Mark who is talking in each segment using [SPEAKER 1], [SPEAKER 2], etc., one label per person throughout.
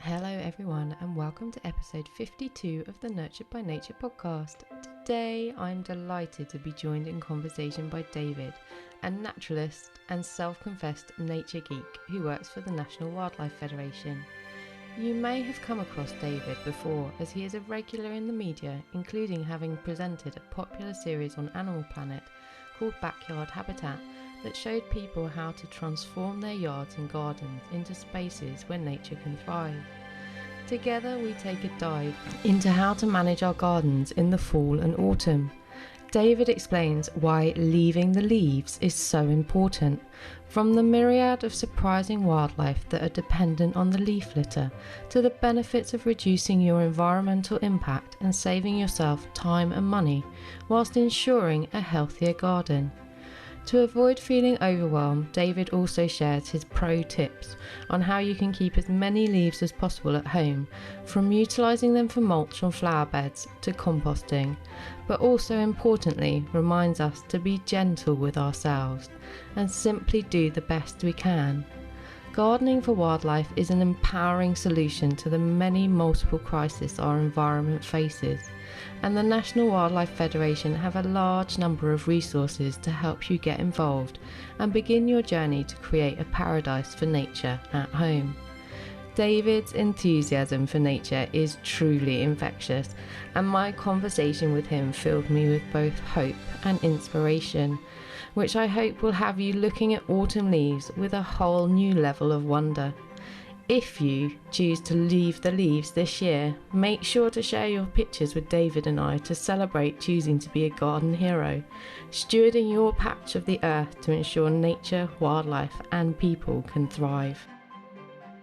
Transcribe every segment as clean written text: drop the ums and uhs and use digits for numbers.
[SPEAKER 1] Hello, everyone, and welcome to episode 52 of the Nurtured by Nature podcast. Today, I'm delighted to be joined in conversation by David, a naturalist and self-confessed nature geek who works for the National Wildlife Federation. You may have come across David before, as he is a regular in the media, including having presented a popular series on Animal Planet called Backyard Habitat that showed people how to transform their yards and gardens into spaces where nature can thrive. Together we take a dive into how to manage our gardens in the fall and autumn. David explains why leaving the leaves is so important, from the myriad of surprising wildlife that are dependent on the leaf litter, to the benefits of reducing your environmental impact and saving yourself time and money, whilst ensuring a healthier garden. To avoid feeling overwhelmed, David also shares his pro tips on how you can keep as many leaves as possible at home, from utilising them for mulch on flower beds to composting, but also importantly reminds us to be gentle with ourselves and simply do the best we can. Gardening for wildlife is an empowering solution to the many multiple crises our environment faces, and the National Wildlife Federation have a large number of resources to help you get involved and begin your journey to create a paradise for nature at home. David's enthusiasm for nature is truly infectious, and my conversation with him filled me with both hope and inspiration, which I hope will have you looking at autumn leaves with a whole new level of wonder. If you choose to leave the leaves this year, make sure to share your pictures with David and I to celebrate choosing to be a garden hero, stewarding your patch of the earth to ensure nature, wildlife and people can thrive.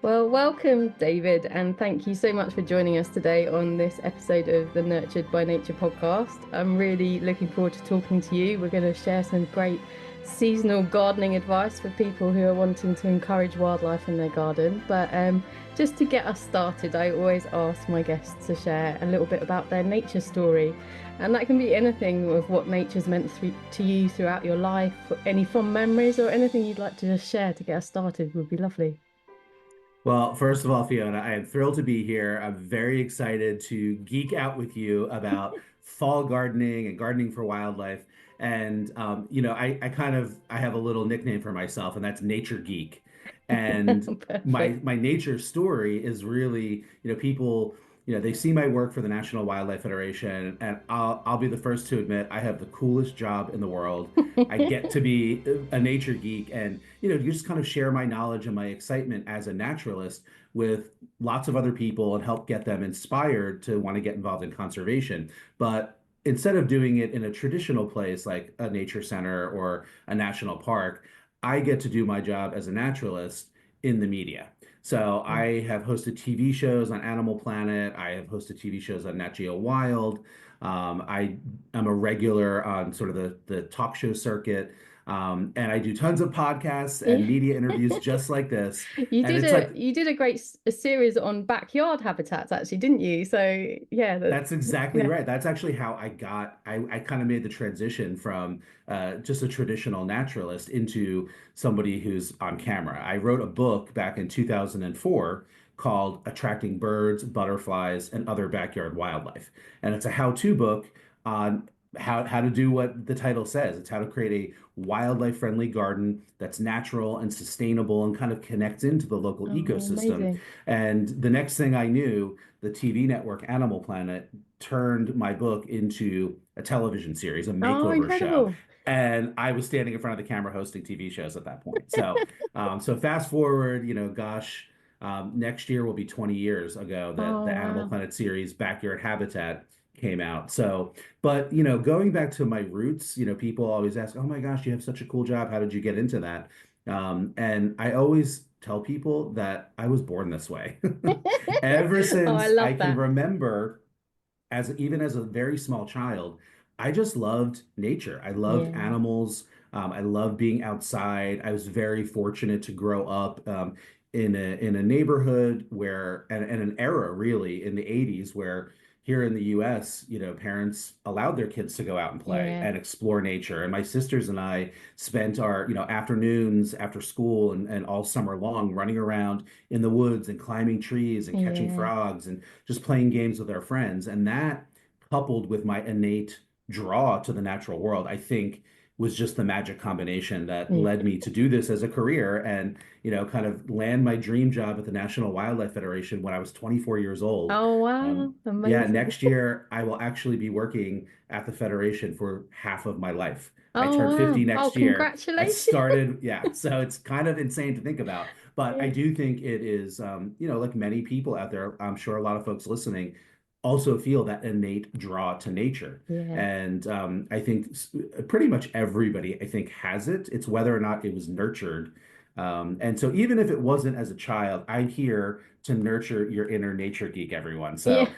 [SPEAKER 1] Well, welcome, David, and thank you so much for joining us today on this episode of the Nurtured by Nature podcast. I'm really looking forward to talking to you. We're going to share some great seasonal gardening advice for people who are wanting to encourage wildlife in their garden. But just to get us started, I always ask my guests to share a little bit about their nature story. And that can be anything of what nature's meant to you throughout your life, any fond memories or anything you'd like to just share to get us started would be lovely.
[SPEAKER 2] Well, first of all, Fiona, I am thrilled to be here. I'm very excited to geek out with you about fall gardening and gardening for wildlife. And I have a little nickname for myself, and that's Nature Geek. And my
[SPEAKER 1] Perfect.
[SPEAKER 2] my nature story is really, people, they see my work for the National Wildlife Federation, and I'll be the first to admit I have the coolest job in the world. I get to be a nature geek, and you just kind of share my knowledge and my excitement as a naturalist with lots of other people and help get them inspired to want to get involved in conservation. But instead of doing it in a traditional place like a nature center or a national park, I get to do my job as a naturalist in the media. So I have hosted TV shows on Animal Planet. I have hosted TV shows on Nat Geo Wild. I am a regular on sort of the talk show circuit. And I do tons of podcasts and
[SPEAKER 1] Yeah.
[SPEAKER 2] media interviews just like this.
[SPEAKER 1] You
[SPEAKER 2] And
[SPEAKER 1] did
[SPEAKER 2] it's
[SPEAKER 1] a
[SPEAKER 2] like,
[SPEAKER 1] you did a great a series on backyard habitats, actually, didn't you? So yeah,
[SPEAKER 2] that's exactly
[SPEAKER 1] yeah.
[SPEAKER 2] right. That's actually how I kind of made the transition from just a traditional naturalist into somebody who's on camera. I wrote a book back in 2004 called Attracting Birds, Butterflies, and Other Backyard Wildlife. And it's a how-to book on how to do what the title says. It's how to create a wildlife-friendly garden that's natural and sustainable and kind of connects into the local
[SPEAKER 1] Oh,
[SPEAKER 2] ecosystem.
[SPEAKER 1] amazing.
[SPEAKER 2] And the next thing I knew, the TV network Animal Planet turned my book into a television series, a
[SPEAKER 1] Oh,
[SPEAKER 2] makeover show.
[SPEAKER 1] incredible.
[SPEAKER 2] And I was standing in front of the camera hosting TV shows at that point. So fast forward, gosh, next year will be 20 years ago that
[SPEAKER 1] Oh,
[SPEAKER 2] the Animal
[SPEAKER 1] wow.
[SPEAKER 2] Planet series Backyard Habitat came out. So, but going back to my roots, people always ask, "Oh my gosh, you have such a cool job. How did you get into that?" And I always tell people that I was born this way. Ever
[SPEAKER 1] Oh, I
[SPEAKER 2] since I
[SPEAKER 1] love
[SPEAKER 2] can
[SPEAKER 1] that.
[SPEAKER 2] remember, even as a very small child, I just loved nature. I loved
[SPEAKER 1] Yeah.
[SPEAKER 2] animals. I loved being outside. I was very fortunate to grow up in a neighborhood where and an era really in the 80s where here in the US, parents allowed their kids to go out and play
[SPEAKER 1] Yeah.
[SPEAKER 2] and explore nature. And my sisters and I spent our, afternoons after school and all summer long running around in the woods and climbing trees and catching
[SPEAKER 1] Yeah.
[SPEAKER 2] frogs and just playing games with our friends. And that, coupled with my innate draw to the natural world, I think was just the magic combination that
[SPEAKER 1] Yeah.
[SPEAKER 2] led me to do this as a career and, kind of land my dream job at the National Wildlife Federation when I was 24 years old.
[SPEAKER 1] Oh,
[SPEAKER 2] Um,
[SPEAKER 1] wow.
[SPEAKER 2] yeah,
[SPEAKER 1] Amazing.
[SPEAKER 2] next year I will actually be working at the Federation for half of my life. I
[SPEAKER 1] Oh,
[SPEAKER 2] turn 50
[SPEAKER 1] wow. Oh,
[SPEAKER 2] next year. I
[SPEAKER 1] congratulations.
[SPEAKER 2] started, yeah, so it's kind of insane to think about. But I
[SPEAKER 1] Yeah.
[SPEAKER 2] do think it is, like many people out there, I'm sure a lot of folks listening also feel that innate draw to nature.
[SPEAKER 1] Yeah.
[SPEAKER 2] And I think pretty much everybody, I think, has it. It's whether or not it was nurtured. And so even if it wasn't as a child, I'm here to nurture your inner nature geek, everyone.
[SPEAKER 1] Yeah.
[SPEAKER 2] So,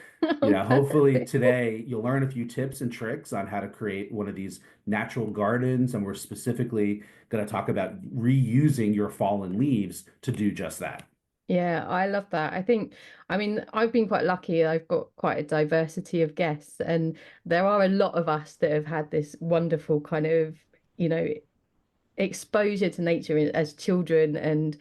[SPEAKER 1] Oh,
[SPEAKER 2] hopefully
[SPEAKER 1] perfect.
[SPEAKER 2] today you'll learn a few tips and tricks on how to create one of these natural gardens. And we're specifically going to talk about reusing your fallen leaves to do just that.
[SPEAKER 1] Yeah, I love that. I mean, I've been quite lucky. I've got quite a diversity of guests, and there are a lot of us that have had this wonderful kind of, you know, exposure to nature as children. And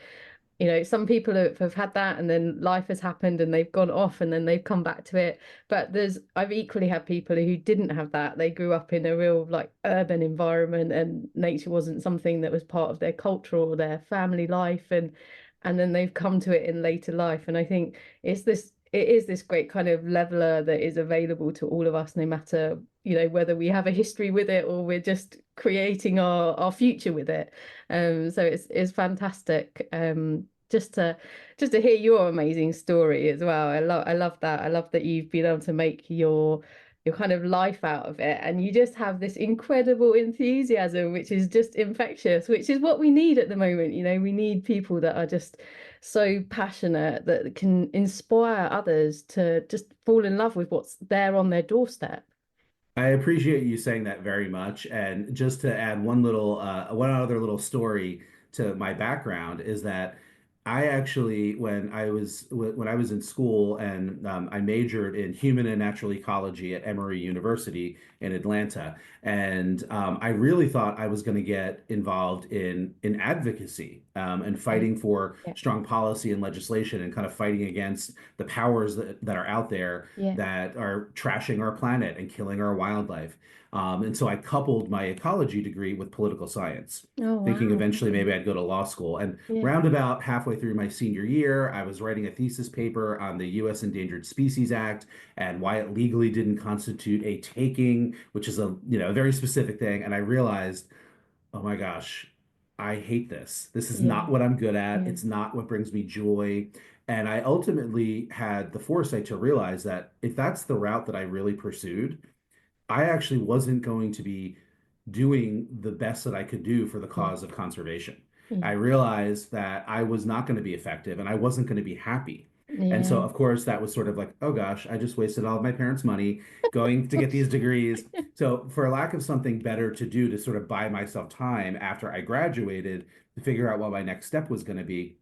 [SPEAKER 1] some people have had that and then life has happened and they've gone off and then they've come back to it. But I've equally had people who didn't have that. They grew up in a real like urban environment and nature wasn't something that was part of their culture or their family life. And then they've come to it in later life. And I think it is this great kind of leveler that is available to all of us, no matter, whether we have a history with it or we're just creating our future with it. So it's fantastic. Just to hear your amazing story as well. I love that. I love that you've been able to make your kind of life out of it, and you just have this incredible enthusiasm, which is just infectious, which is what we need at the moment. We need people that are just so passionate that can inspire others to just fall in love with what's there on their doorstep.
[SPEAKER 2] I appreciate you saying that very much. And just to add one other little story to my background is that I actually, when I was in school and I majored in human and natural ecology at Emory University in Atlanta, and I really thought I was going to get involved in advocacy and
[SPEAKER 1] Okay.
[SPEAKER 2] fighting for
[SPEAKER 1] Yeah.
[SPEAKER 2] strong policy and legislation and kind of fighting against the powers that are out there
[SPEAKER 1] Yeah.
[SPEAKER 2] that are trashing our planet and killing our wildlife. And so I coupled my ecology degree with political science,
[SPEAKER 1] Oh,
[SPEAKER 2] thinking
[SPEAKER 1] wow.
[SPEAKER 2] eventually
[SPEAKER 1] Okay.
[SPEAKER 2] maybe I'd go to law school. And
[SPEAKER 1] Yeah.
[SPEAKER 2] roundabout halfway through my senior year, I was writing a thesis paper on the U.S. Endangered Species Act and why it legally didn't constitute a taking, which is a very specific thing. And I realized, oh my gosh, I hate this. This is
[SPEAKER 1] Yeah.
[SPEAKER 2] not what I'm good at.
[SPEAKER 1] Yeah.
[SPEAKER 2] It's not what brings me joy. And I ultimately had the foresight to realize that if that's the route that I really pursued, I actually wasn't going to be doing the best that I could do for the
[SPEAKER 1] Yeah.
[SPEAKER 2] cause of conservation. I
[SPEAKER 1] Yeah.
[SPEAKER 2] realized that I was not going to be effective and I wasn't going to be happy. And so,
[SPEAKER 1] Yeah.
[SPEAKER 2] of course, that was sort of like, oh gosh, I just wasted all of my parents' money going to get these degrees. So, for lack of something better to do to sort of buy myself time after I graduated to figure out what my next step was going to be,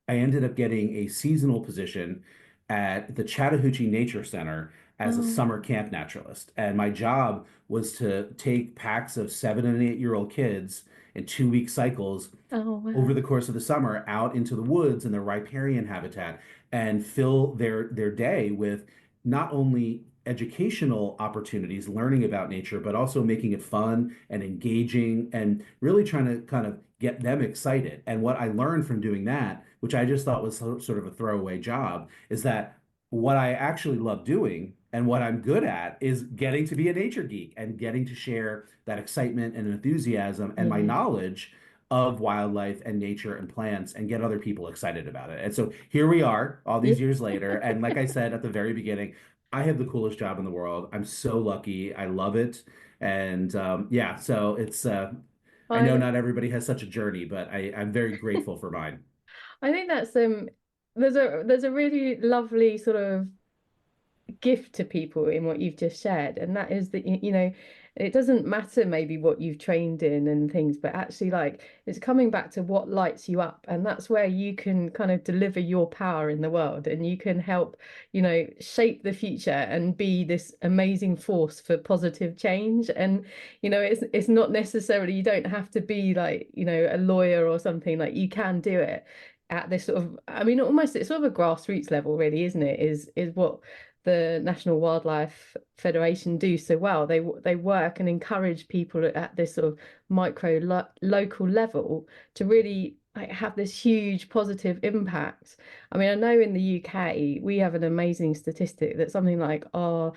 [SPEAKER 2] I ended up getting a seasonal position at the Chattahoochee Nature Center as a
[SPEAKER 1] Oh,
[SPEAKER 2] summer camp naturalist. And my job was to take packs of 7 and 8 year old kids in 2 week cycles
[SPEAKER 1] oh,
[SPEAKER 2] over
[SPEAKER 1] wow.
[SPEAKER 2] the course of the summer out into the woods in the riparian habitat and fill their day with not only educational opportunities, learning about nature, but also making it fun and engaging and really trying to kind of get them excited. And what I learned from doing that, which I just thought was sort of a throwaway job, is that what I actually love doing and what I'm good at is getting to be a nature geek and getting to share that excitement and enthusiasm and my
[SPEAKER 1] Yeah.
[SPEAKER 2] knowledge of wildlife and nature and plants and get other people excited about it. And so here we are all
[SPEAKER 1] Yeah.
[SPEAKER 2] these years later. And like I said at the very beginning, I have the coolest job in the world. I'm so lucky. I love it. And yeah, so I know
[SPEAKER 1] I
[SPEAKER 2] not everybody has such a journey, but I'm very grateful for mine.
[SPEAKER 1] I think that's there's a really lovely sort of gift to people in what you've just shared, and that is that it doesn't matter maybe what you've trained in and things, but actually like it's coming back to what lights you up, and that's where you can kind of deliver your power in the world, and you can help shape the future and be this amazing force for positive change. And it's not necessarily, you don't have to be like a lawyer or something. Like, you can do it at this sort of, I mean, almost it's sort of a grassroots level, really, isn't it? Is what the National Wildlife Federation do so well. They work and encourage people at this sort of local level to really like have this huge positive impact. I mean, I know in the UK we have an amazing statistic that something like our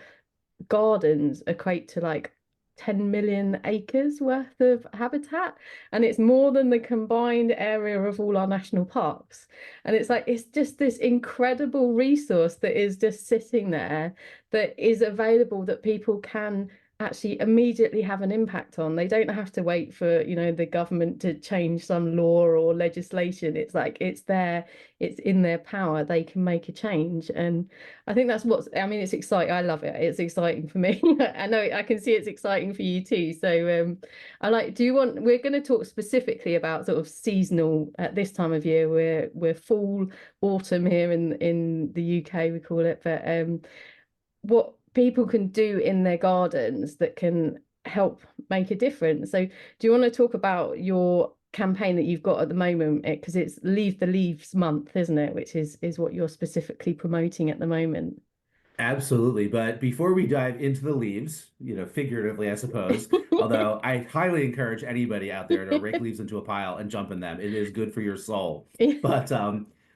[SPEAKER 1] gardens equate to like 10 million acres worth of habitat, and it's more than the combined area of all our national parks. And it's like, it's just this incredible resource that is just sitting there, that is available, that people can actually immediately have an impact on. They don't have to wait for the government to change some law or legislation. It's like, it's there, it's in their power, they can make a change. And I think that's I mean, it's exciting. I love it. It's exciting for me. I know, I can see it's exciting for you too. So we're going to talk specifically about sort of seasonal at this time of year. We're fall, autumn here in the UK, we call it. But what people can do in their gardens that can help make a difference. So do you want to talk about your campaign that you've got at the moment, because it's Leave the Leaves month, isn't it, which is what you're specifically promoting at the moment?
[SPEAKER 2] Absolutely. But before we dive into the leaves, figuratively, I suppose, although I highly encourage anybody out there to rake leaves into a pile and jump in them. It is good for your soul.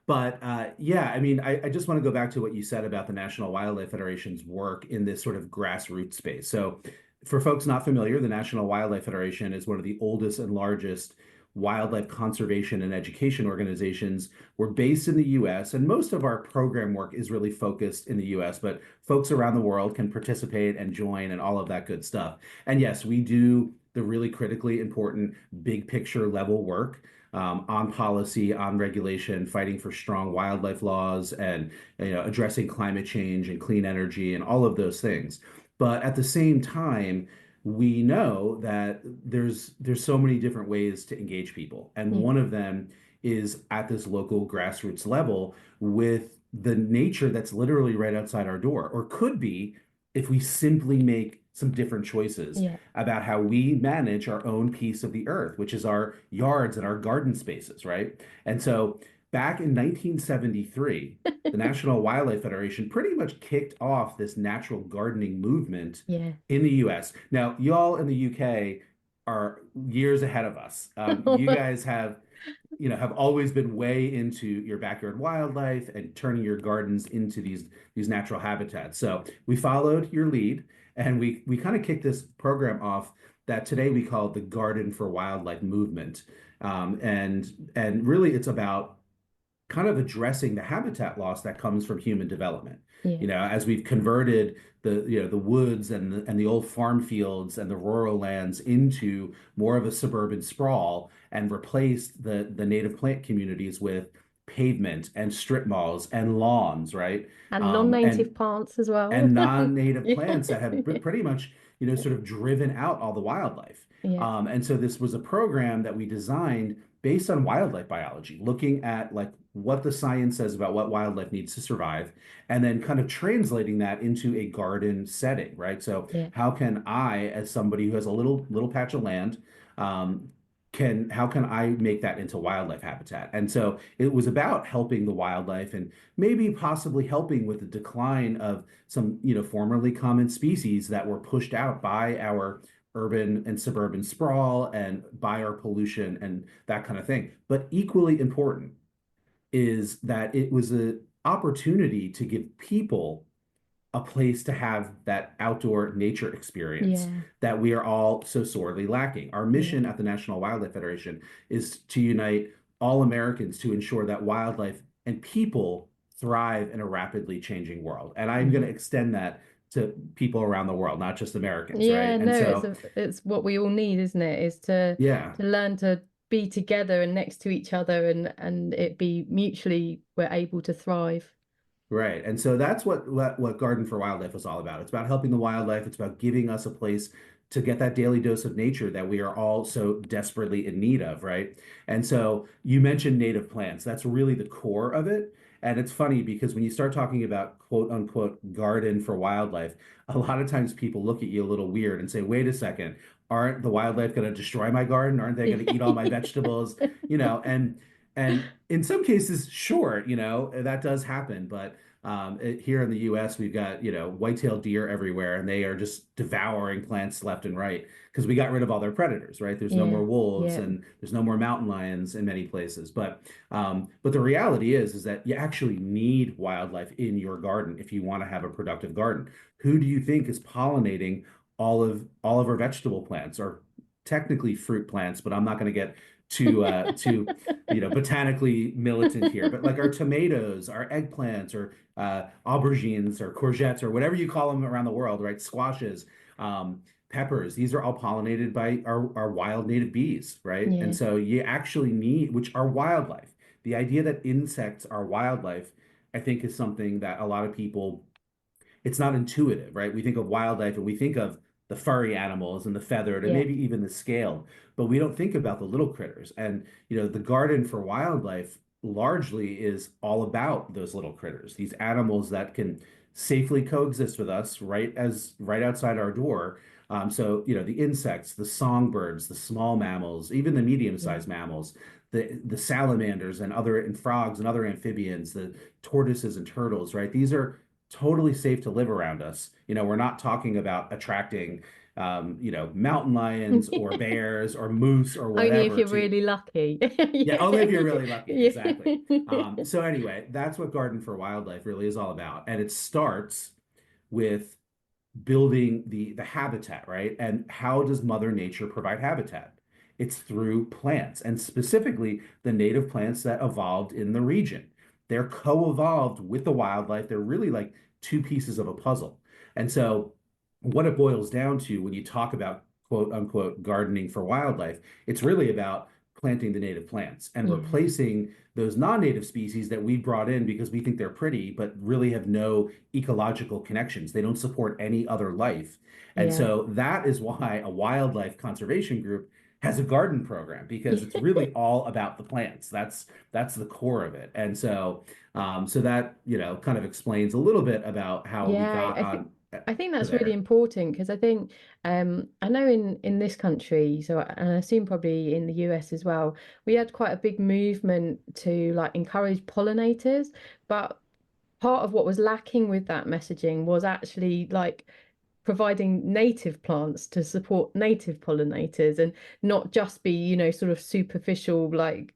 [SPEAKER 2] But yeah, I mean, I just want to go back to what you said about the National Wildlife Federation's work in this sort of grassroots space. So for folks not familiar, the National Wildlife Federation is one of the oldest and largest wildlife conservation and education organizations. We're based in the US, and most of our program work is really focused in the US, but folks around the world can participate and join and all of that good stuff. And yes, we do the really critically important big picture level work on policy, on regulation, fighting for strong wildlife laws, and addressing climate change and clean energy and all of those things. But at the same time, we know that there's so many different ways to engage people, and
[SPEAKER 1] Yeah.
[SPEAKER 2] one of them is at this local grassroots level with the nature that's literally right outside our door, or could be if we simply make some different choices
[SPEAKER 1] Yeah.
[SPEAKER 2] about how we manage our own piece of the earth, which is our yards and our garden spaces, right? And so back in 1973, the National Wildlife Federation pretty much kicked off this natural gardening movement
[SPEAKER 1] Yeah.
[SPEAKER 2] in the US. Now, y'all in the UK are years ahead of us. You guys have always been way into your backyard wildlife and turning your gardens into these natural habitats. So we followed your lead, and we kind of kicked this program off that today we call the Garden for Wildlife movement. And really it's about kind of addressing the habitat loss that comes from human development.
[SPEAKER 1] Yeah.
[SPEAKER 2] As we've converted the woods and the old farm fields and the rural lands into more of a suburban sprawl, and replaced the native plant communities with pavement and strip malls and lawns, right?
[SPEAKER 1] And
[SPEAKER 2] Um,
[SPEAKER 1] non-native
[SPEAKER 2] and
[SPEAKER 1] plants as well.
[SPEAKER 2] and non-native
[SPEAKER 1] Yeah.
[SPEAKER 2] plants that have pretty much, sort of driven out all the wildlife.
[SPEAKER 1] Yeah.
[SPEAKER 2] And so this was a program that we designed based on wildlife biology, looking at like what the science says about what wildlife needs to survive, and then kind of translating that into a garden setting, right? So
[SPEAKER 1] Yeah.
[SPEAKER 2] how can I, as somebody who has a little patch of land, um, how can I make that into wildlife habitat? And so it was about helping the wildlife and maybe possibly helping with the decline of some, formerly common species that were pushed out by our urban and suburban sprawl and by our pollution and that kind of thing. But equally important is that it was an opportunity to give people a place to have that outdoor nature experience
[SPEAKER 1] Yeah.
[SPEAKER 2] that we are all so sorely lacking. Our
[SPEAKER 1] Yeah.
[SPEAKER 2] mission at the National Wildlife Federation is to unite all Americans to ensure that wildlife and people thrive in a rapidly changing world. And I'm going
[SPEAKER 1] Yeah.
[SPEAKER 2] to extend that to people around the world, not just Americans,
[SPEAKER 1] Yeah,
[SPEAKER 2] right? And
[SPEAKER 1] no,
[SPEAKER 2] so,
[SPEAKER 1] it's what we all need, isn't it? Is to
[SPEAKER 2] yeah.
[SPEAKER 1] learn to be together and next to each other, and it be mutually, we're able to thrive.
[SPEAKER 2] Right. And so that's what Garden for Wildlife is all about. It's about helping the wildlife. It's about giving us a place to get that daily dose of nature that we are all so desperately in need of, right? And so you mentioned native plants. That's really the core of it. And it's funny because when you start talking about quote unquote garden for wildlife, a lot of times people look at you a little weird and say, wait a second, aren't the wildlife going to destroy my garden? Aren't they going to eat all my vegetables? You know, and in some cases, sure, that does happen, but here in the U.S., we've got, white-tailed deer everywhere, and they are just devouring plants left and right because we got rid of all their predators, right? There's no
[SPEAKER 1] Yeah,
[SPEAKER 2] more wolves
[SPEAKER 1] yeah,
[SPEAKER 2] and there's no more mountain lions in many places. But the reality is that you actually need wildlife in your garden if you want to have a productive garden. Who do you think is pollinating all of our vegetable plants, or technically fruit plants? But I'm not going to get too botanically militant here, but like our tomatoes, our eggplants, or aubergines, or courgettes, or whatever you call them around the world, right? Squashes, peppers. These are all pollinated by our wild native bees, right? And
[SPEAKER 1] yeah,
[SPEAKER 2] so you actually need, which are wildlife. The idea that insects are wildlife, I think, is something that a lot of people, it's not intuitive, right? We think of wildlife and we think of the furry animals and the feathered and
[SPEAKER 1] yeah,
[SPEAKER 2] maybe even the scaled, but we don't think about the little critters. And, the garden for wildlife largely is all about those little critters, these animals that can safely coexist with us right outside our door. So, the insects, the songbirds, the small mammals, even the
[SPEAKER 1] yeah,
[SPEAKER 2] medium-sized mammals, the salamanders and frogs and other amphibians, the tortoises and turtles, right? These are totally safe to live around us. We're not talking about attracting, mountain lions or bears or moose or
[SPEAKER 1] only if
[SPEAKER 2] whatever
[SPEAKER 1] you're
[SPEAKER 2] to,
[SPEAKER 1] really lucky.
[SPEAKER 2] yeah, only if you're really lucky.
[SPEAKER 1] Yeah,
[SPEAKER 2] Exactly.
[SPEAKER 1] yeah,
[SPEAKER 2] So anyway, that's what Garden for Wildlife really is all about. And it starts with building the habitat, right? And how does Mother Nature provide habitat? It's through plants, and specifically the native plants that evolved in the region. They're co-evolved with the wildlife. They're really like two pieces of a puzzle. And so what it boils down to when you talk about quote unquote gardening for wildlife, it's really about planting the native plants and
[SPEAKER 1] yeah,
[SPEAKER 2] replacing those non-native species that we brought in because we think they're pretty, but really have no ecological connections. They don't support any other life. And
[SPEAKER 1] yeah.
[SPEAKER 2] so that is why a wildlife conservation group has a garden program, because it's really all about the plants. That's the core of it. And so that, kind of explains a little bit about how we
[SPEAKER 1] Yeah,
[SPEAKER 2] got on
[SPEAKER 1] I think
[SPEAKER 2] to
[SPEAKER 1] that's really
[SPEAKER 2] there.
[SPEAKER 1] important because I think I know in this country, so and I assume probably in the US as well, we had quite a big movement to like encourage pollinators, but part of what was lacking with that messaging was actually like providing native plants to support native pollinators and not just be, sort of superficial, like,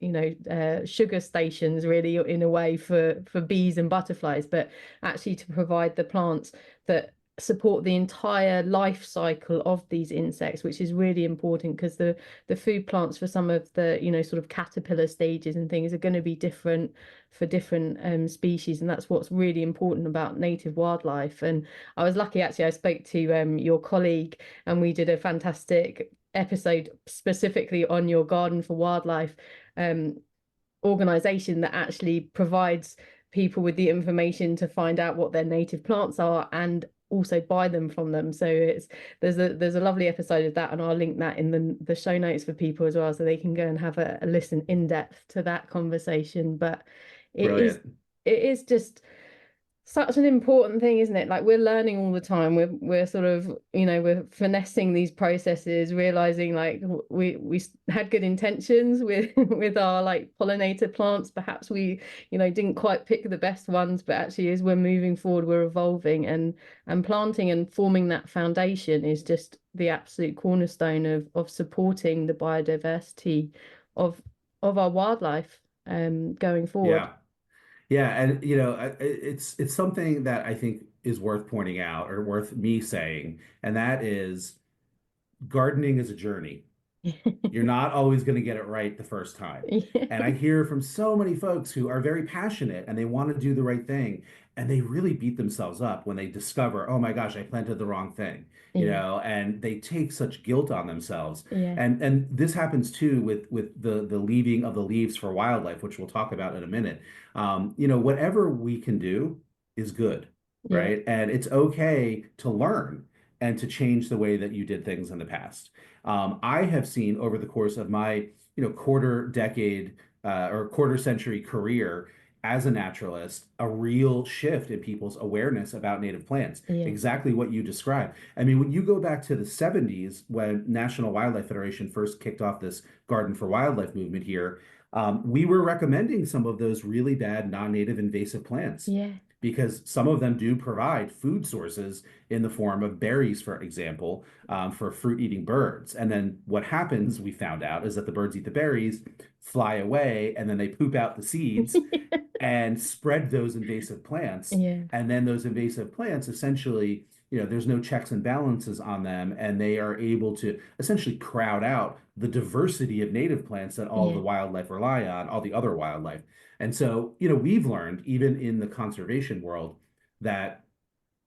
[SPEAKER 1] sugar stations really in a way for bees and butterflies, but actually to provide the plants that support the entire life cycle of these insects, which is really important because the food plants for some of the, sort of caterpillar stages and things are going to be different for different species, and that's what's really important about native wildlife. And I was lucky actually, I spoke to your colleague and we did a fantastic episode specifically on your Garden for Wildlife um, organization that actually provides people with the information to find out what their native plants are and also buy them from them. So there's a lovely episode of that, and I'll link that in the show notes for people as well, so they can go and have a listen in depth to that conversation. But it is
[SPEAKER 2] Brilliant.
[SPEAKER 1] it is just such an important thing, isn't it? Like we're learning all the time. We're sort of, we're finessing these processes, realizing like we had good intentions with with our like pollinator plants. Perhaps we, didn't quite pick the best ones, but actually as we're moving forward, we're evolving and planting and forming that foundation is just the absolute cornerstone of supporting the biodiversity of of our wildlife going forward.
[SPEAKER 2] Yeah. Yeah, and it's something that I think is worth pointing out, or worth me saying, and that is gardening is a journey. You're not always going to get it right the first time.
[SPEAKER 1] Yeah.
[SPEAKER 2] And I hear from so many folks who are very passionate and they want to do the right thing, and they really beat themselves up when they discover, oh my gosh, I planted the wrong thing,
[SPEAKER 1] Yeah.
[SPEAKER 2] and they take such guilt on themselves.
[SPEAKER 1] Yeah.
[SPEAKER 2] And this happens too with the leaving of the leaves for wildlife, which we'll talk about in a minute. Whatever we can do, is good,
[SPEAKER 1] Yeah.
[SPEAKER 2] right? And it's okay to learn and to change the way that you did things in the past. I have seen over the course of my, quarter decade or quarter century career as a naturalist, a real shift in people's awareness about native plants.
[SPEAKER 1] Yeah.
[SPEAKER 2] Exactly what you described. I mean, when you go back to the 70s, when National Wildlife Federation first kicked off this Garden for Wildlife movement here, we were recommending some of those really bad non-native invasive plants
[SPEAKER 1] Yeah.
[SPEAKER 2] because some of them do provide food sources in the form of berries, for example, for fruit-eating birds. And then what happens, we found out, is that the birds eat the berries, fly away, and then they poop out the seeds and spread those invasive plants.
[SPEAKER 1] Yeah.
[SPEAKER 2] And then those invasive plants essentially, there's no checks and balances on them, and they are able to essentially crowd out the diversity of native plants that all
[SPEAKER 1] Yeah.
[SPEAKER 2] the wildlife rely on, all the other wildlife. And so, we've learned, even in the conservation world, that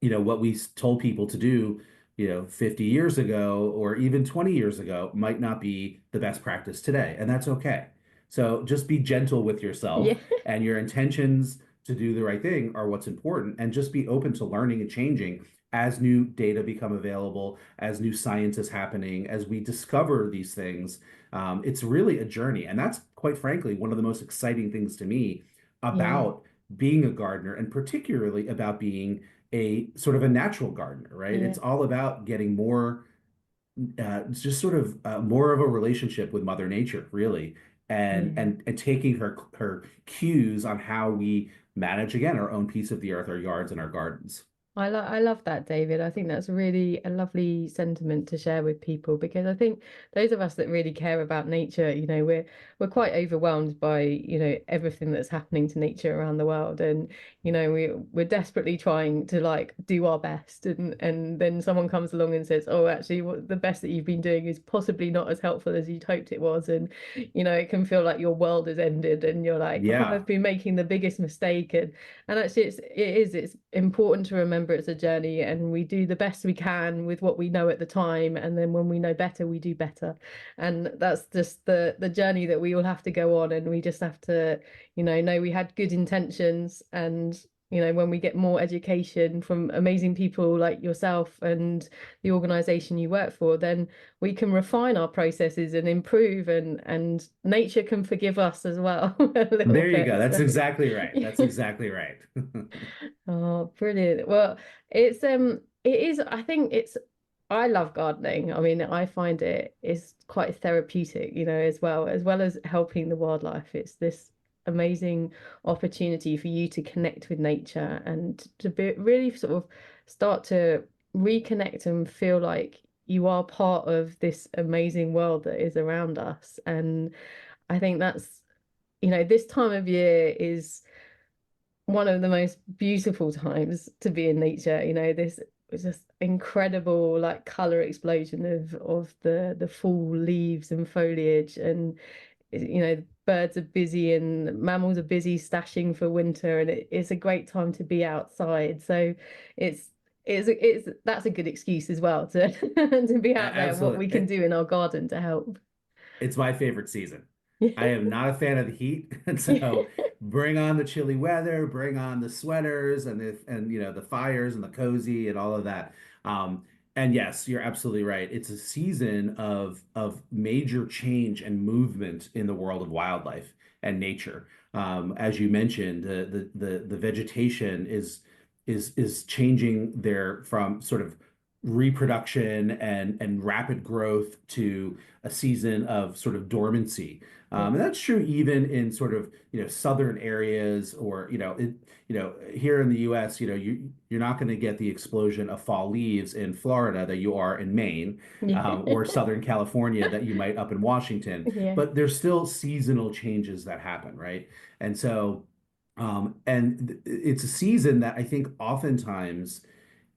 [SPEAKER 2] what we told people to do 50 years ago or even 20 years ago might not be the best practice today, and that's okay. So just be gentle with yourself,
[SPEAKER 1] Yeah.
[SPEAKER 2] and your intentions to do the right thing are what's important, and just be open to learning and changing as new data become available, as new science is happening, as we discover these things. It's really a journey, and that's quite frankly one of the most exciting things to me
[SPEAKER 1] Yeah.
[SPEAKER 2] about being a gardener, and particularly about being a sort of a natural gardener, right?
[SPEAKER 1] Yeah.
[SPEAKER 2] It's all about getting more, just sort of more of a relationship with Mother Nature, really, and
[SPEAKER 1] Yeah.
[SPEAKER 2] and taking her cues on how we manage again our own piece of the earth, our yards and our gardens.
[SPEAKER 1] I love that, David. I think that's really a lovely sentiment to share with people because I think those of us that really care about nature, we're quite overwhelmed by, everything that's happening to nature around the world. And, we're desperately trying to like do our best. And then someone comes along and says, oh, actually, what the best that you've been doing is possibly not as helpful as you'd hoped it was. And, it can feel like your world has ended and you're like, oh,
[SPEAKER 2] Yeah,
[SPEAKER 1] I've been making the biggest mistake. And actually, it's important to remember it's a journey, and we do the best we can with what we know at the time. And then when we know better, we do better. And that's just the journey that we all have to go on. And we just have to, know we had good intentions. And, when we get more education from amazing people like yourself and the organization you work for, then we can refine our processes and improve, and nature can forgive us as well a little
[SPEAKER 2] there you go.
[SPEAKER 1] bit.
[SPEAKER 2] That's
[SPEAKER 1] So
[SPEAKER 2] exactly right. That's exactly right.
[SPEAKER 1] Oh, brilliant. Well, it is, I think I love gardening. I mean, I find it is quite therapeutic, as well as helping the wildlife. It's this amazing opportunity for you to connect with nature and to be really sort of start to reconnect and feel like you are part of this amazing world that is around us. And I think that's, this time of year is one of the most beautiful times to be in nature. This was just incredible like color explosion of the fall leaves and foliage, and birds are busy and mammals are busy stashing for winter, and it's a great time to be outside. So it's it's that's a good excuse as well to to be out there and what we can
[SPEAKER 2] Absolutely.
[SPEAKER 1] do in our garden to help.
[SPEAKER 2] It's my favorite season. I am not a fan of the heat, and
[SPEAKER 1] Yeah.
[SPEAKER 2] so bring on the chilly weather, bring on the sweaters and the fires and the cozy and all of that. And yes, you're absolutely right. It's a season of major change and movement in the world of wildlife and nature. As you mentioned, the vegetation is changing there from sort of reproduction and rapid growth to a season of sort of dormancy.
[SPEAKER 1] Yeah.
[SPEAKER 2] And that's true even in sort of, southern areas, or, here in the US, you're not going to get the explosion of fall leaves in Florida that you are in Maine, or Southern California that you might up in Washington,
[SPEAKER 1] Yeah.
[SPEAKER 2] but there's still seasonal changes that happen, right? And so, it's a season that I think oftentimes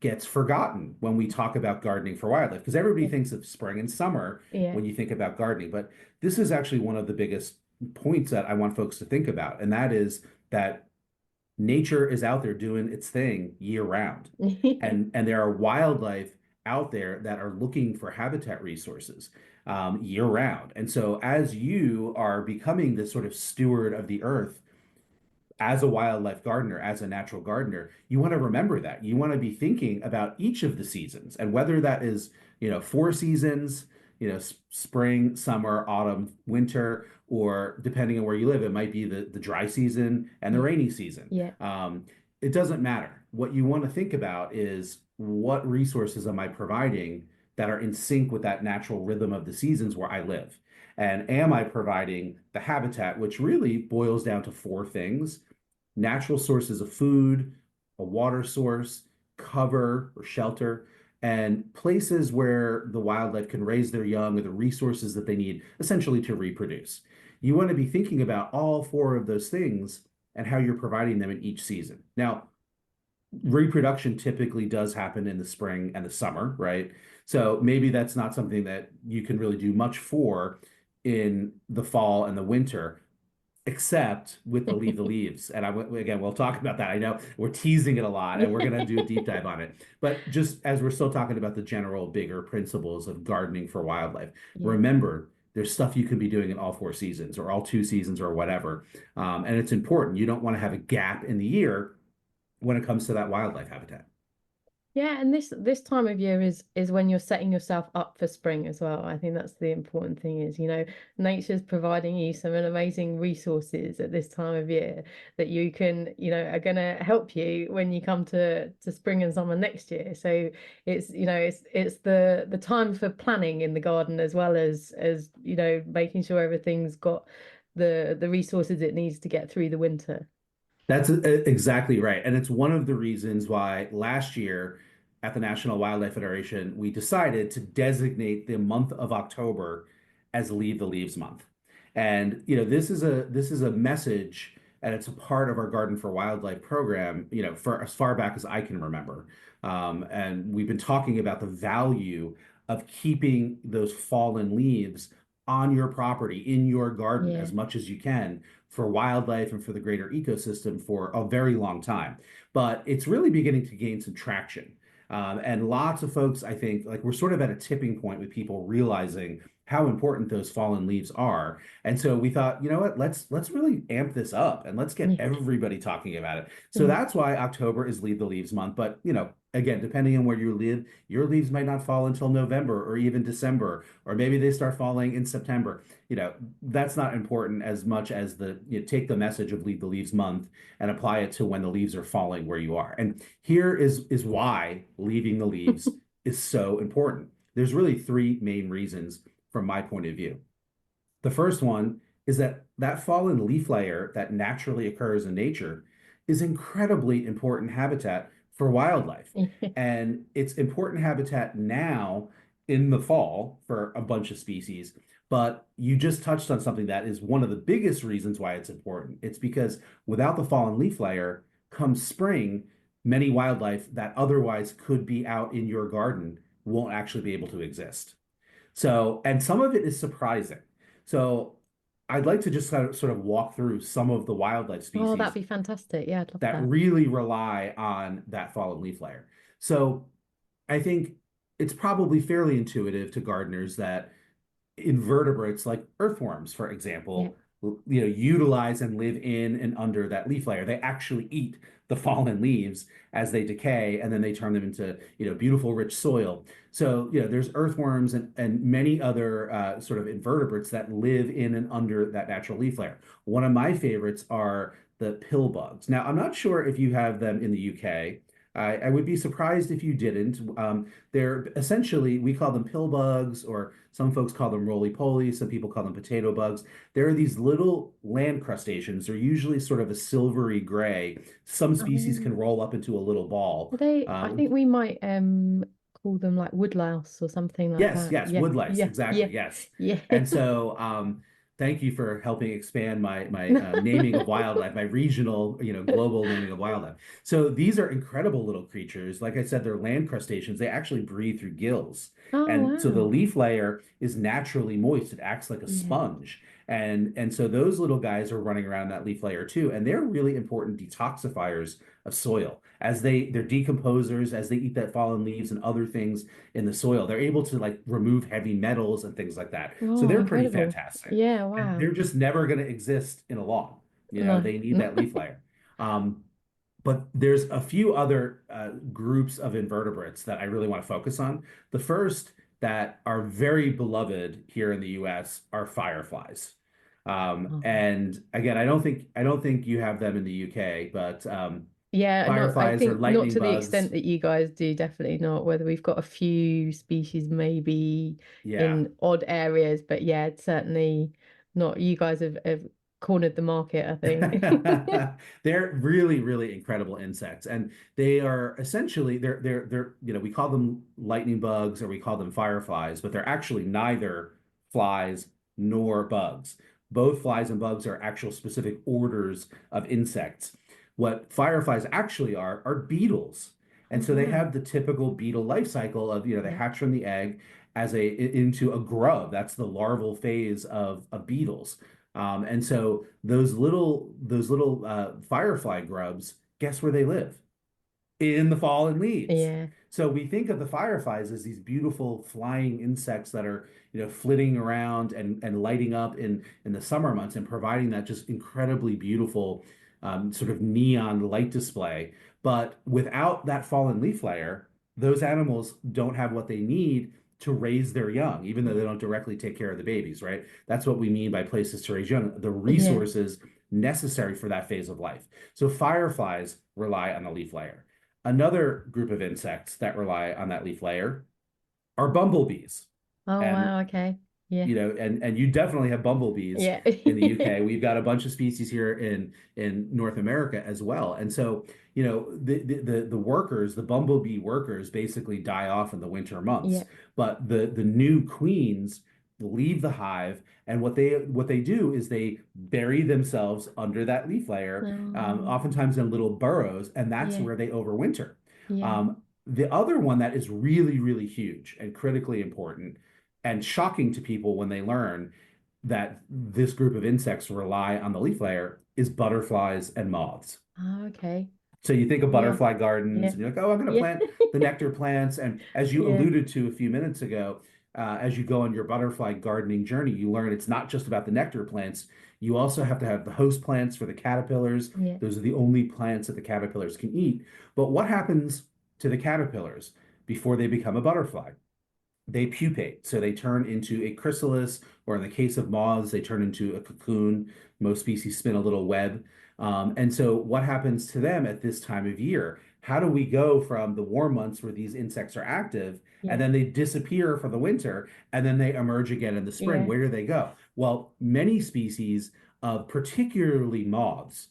[SPEAKER 2] gets forgotten when we talk about gardening for wildlife, because everybody
[SPEAKER 1] Yeah.
[SPEAKER 2] thinks of spring and summer
[SPEAKER 1] Yeah.
[SPEAKER 2] when you think about gardening. But this is actually one of the biggest points that I want folks to think about, and that is that nature is out there doing its thing year round.
[SPEAKER 1] Yeah.
[SPEAKER 2] And there are wildlife out there that are looking for habitat resources year round. And so as you are becoming this sort of steward of the earth as a wildlife gardener, as a natural gardener, you want to remember that. You want to be thinking about each of the seasons, and whether that is, four seasons, spring, summer, autumn, winter, or depending on where you live, it might be the dry season and the
[SPEAKER 1] Yeah.
[SPEAKER 2] rainy season.
[SPEAKER 1] Yeah.
[SPEAKER 2] It doesn't matter. What you want to think about is what resources am I providing that are in sync with that natural rhythm of the seasons where I live? And am I providing the habitat, which really boils down to four things: natural sources of food, a water source, cover or shelter, and places where the wildlife can raise their young, or the resources that they need essentially to reproduce. You want to be thinking about all four of those things and how you're providing them in each season. Now, reproduction typically does happen in the spring and the summer, right? So maybe that's not something that you can really do much for in the fall and the winter, except with the Leave the Leaves. And again, we'll talk about that. I know we're teasing it a lot and we're going to do a deep dive on it. But just as we're still talking about the general bigger principles of gardening for wildlife,
[SPEAKER 1] Yeah.
[SPEAKER 2] remember there's stuff you can be doing in all four seasons or all two seasons or whatever. And it's important. You don't want to have a gap in the year when it comes to that wildlife habitat.
[SPEAKER 1] Yeah, and this time of year is when you're setting yourself up for spring as well. I think that's the important thing is, nature's providing you some amazing resources at this time of year that you can, are gonna help you when you come to spring and summer next year. So it's the time for planning in the garden as well as making sure everything's got the resources it needs to get through the winter.
[SPEAKER 2] That's exactly right. And it's one of the reasons why last year at the National Wildlife Federation, we decided to designate the month of October as Leave the Leaves Month. And this is a message, and it's a part of our Garden for Wildlife program, for as far back as I can remember. And we've been talking about the value of keeping those fallen leaves on your property, in your garden,
[SPEAKER 1] Yeah.
[SPEAKER 2] as much as you can for wildlife and for the greater ecosystem for a very long time. But it's really beginning to gain some traction. And lots of folks, I think, like we're sort of at a tipping point with people realizing how important those fallen leaves are. And so we thought, you know what, let's really amp this up and let's get
[SPEAKER 1] Yeah.
[SPEAKER 2] everybody talking about it. So
[SPEAKER 1] Yeah.
[SPEAKER 2] that's why October is Leave the Leaves month. But again, depending on where you live, your leaves might not fall until November or even December, or maybe they start falling in September. That's not important as much as take the message of Leave the Leaves month and apply it to when the leaves are falling where you are. And here is why leaving the leaves is so important. There's really three main reasons from my point of view. The first one is that fallen leaf layer that naturally occurs in nature is incredibly important habitat for wildlife. And it's important habitat now in the fall for a bunch of species. But you just touched on something that is one of the biggest reasons why it's important. It's because without the fallen leaf layer, come spring, many wildlife that otherwise could be out in your garden won't actually be able to exist. So, and some of it is surprising. So, I'd like to just sort of walk through some of the wildlife
[SPEAKER 1] Oh, that'd
[SPEAKER 2] species
[SPEAKER 1] be fantastic. Yeah, I'd love
[SPEAKER 2] that
[SPEAKER 1] that.
[SPEAKER 2] really rely on that fallen leaf layer. So, I think it's probably fairly intuitive to gardeners that invertebrates like earthworms, for
[SPEAKER 1] Yeah.
[SPEAKER 2] example, utilize and live in and under that leaf layer. They actually eat the fallen leaves as they decay, and then they turn them into, beautiful, rich soil. So, there's earthworms and many other sort of invertebrates that live in and under that natural leaf layer. One of my favorites are the pill bugs. Now, I'm not sure if you have them in the UK. I would be surprised if you didn't. They're essentially, we call them pill bugs, or some folks call them roly-poly. Some people call them potato bugs. There are these little land crustaceans. They're usually sort of a silvery gray. Some species can
[SPEAKER 1] Um,
[SPEAKER 2] roll up into a little ball.
[SPEAKER 1] I think we might call them like woodlouse or something like
[SPEAKER 2] Yes,
[SPEAKER 1] that.
[SPEAKER 2] yes,
[SPEAKER 1] Yeah,
[SPEAKER 2] woodlice,
[SPEAKER 1] yeah, yeah,
[SPEAKER 2] exactly, yes.
[SPEAKER 1] yeah.
[SPEAKER 2] And so, thank you for helping expand my naming of wildlife, my regional, global naming of wildlife. So these are incredible little creatures. Like I said, they're land crustaceans. They actually breathe through gills,
[SPEAKER 1] Oh,
[SPEAKER 2] and so the
[SPEAKER 1] wow.
[SPEAKER 2] leaf layer is naturally moist. It acts like a
[SPEAKER 1] Yeah.
[SPEAKER 2] sponge, and so those little guys are running around that leaf layer too, and they're really important detoxifiers of soil as they're decomposers as they eat that fallen leaves and other things in the soil. They're able to like remove heavy metals and things like that. So
[SPEAKER 1] Oh,
[SPEAKER 2] they're pretty
[SPEAKER 1] incredible.
[SPEAKER 2] fantastic.
[SPEAKER 1] Yeah,
[SPEAKER 2] And
[SPEAKER 1] wow.
[SPEAKER 2] they're just never going to exist in a lawn.
[SPEAKER 1] No,
[SPEAKER 2] They need
[SPEAKER 1] no.
[SPEAKER 2] that leaf layer. But there's a few other groups of invertebrates that I really want to focus on. The first that are very beloved here in the US are fireflies.
[SPEAKER 1] Oh.
[SPEAKER 2] And again, I don't think you have them in the UK, but
[SPEAKER 1] Yeah, not I
[SPEAKER 2] fireflies are
[SPEAKER 1] think not
[SPEAKER 2] lightning
[SPEAKER 1] to the extent
[SPEAKER 2] bugs.
[SPEAKER 1] that you guys do, definitely not. Whether we've got a few species maybe
[SPEAKER 2] Yeah.
[SPEAKER 1] in odd areas, but yeah, it's certainly not. You guys have cornered the market, I think.
[SPEAKER 2] They're really, really incredible insects, and they are essentially they're you know we call them lightning bugs or we call them fireflies, but they're actually neither flies nor bugs. Both flies and bugs are actual specific orders of insects. What fireflies actually are beetles, and
[SPEAKER 1] Oh
[SPEAKER 2] so they
[SPEAKER 1] wow.
[SPEAKER 2] have the typical beetle life cycle of they
[SPEAKER 1] Yeah.
[SPEAKER 2] hatch from the egg as a into a grub. That's the larval phase of beetles. And so those little firefly grubs, guess where they live? In the fallen leaves.
[SPEAKER 1] Yeah.
[SPEAKER 2] So we think of the fireflies as these beautiful flying insects that are, flitting around and lighting up in the summer months and providing that just incredibly beautiful sort of neon light display. But without that fallen leaf layer, those animals don't have what they need to raise their young, even though they don't directly take care of the babies, right? That's what we mean by places to raise young, the
[SPEAKER 1] Yeah.
[SPEAKER 2] resources necessary for that phase of life. So fireflies rely on the leaf layer. Another group of insects that rely on that leaf layer are bumblebees.
[SPEAKER 1] Oh
[SPEAKER 2] And
[SPEAKER 1] wow, okay. Yeah.
[SPEAKER 2] and you definitely have bumblebees
[SPEAKER 1] Yeah.
[SPEAKER 2] in the UK. We've got a bunch of species here in North America as well. And so, the workers, the bumblebee workers basically die off in the winter months.
[SPEAKER 1] Yeah.
[SPEAKER 2] But the new queens leave the hive, and what they do is they bury themselves under that leaf layer,
[SPEAKER 1] Oh,
[SPEAKER 2] oftentimes in little burrows, and that's
[SPEAKER 1] yeah.
[SPEAKER 2] where they overwinter.
[SPEAKER 1] Yeah.
[SPEAKER 2] The other one that is really, really huge and critically important and shocking to people when they learn that this group of insects rely on the leaf layer is butterflies and moths.
[SPEAKER 1] Oh, okay.
[SPEAKER 2] So you think of
[SPEAKER 1] Yeah.
[SPEAKER 2] butterfly gardens
[SPEAKER 1] Yeah.
[SPEAKER 2] and you're like, oh, I'm going to
[SPEAKER 1] Yeah.
[SPEAKER 2] plant the nectar plants. And as you
[SPEAKER 1] Yeah.
[SPEAKER 2] alluded to a few minutes ago, as you go on your butterfly gardening journey, you learn it's not just about the nectar plants. You also have to have the host plants for the caterpillars.
[SPEAKER 1] Yeah.
[SPEAKER 2] Those are the only plants that the caterpillars can eat. But what happens to the caterpillars before they become a butterfly? They pupate. So they turn into a chrysalis, or in the case of moths, they turn into a cocoon. Most species spin a little web. And so what happens to them at this time of year? How do we go from the warm months where these insects are active and
[SPEAKER 1] Yeah.
[SPEAKER 2] then they disappear for the winter and then they emerge again in the spring?
[SPEAKER 1] Yeah.
[SPEAKER 2] Where do they go? Well, many species of particularly moths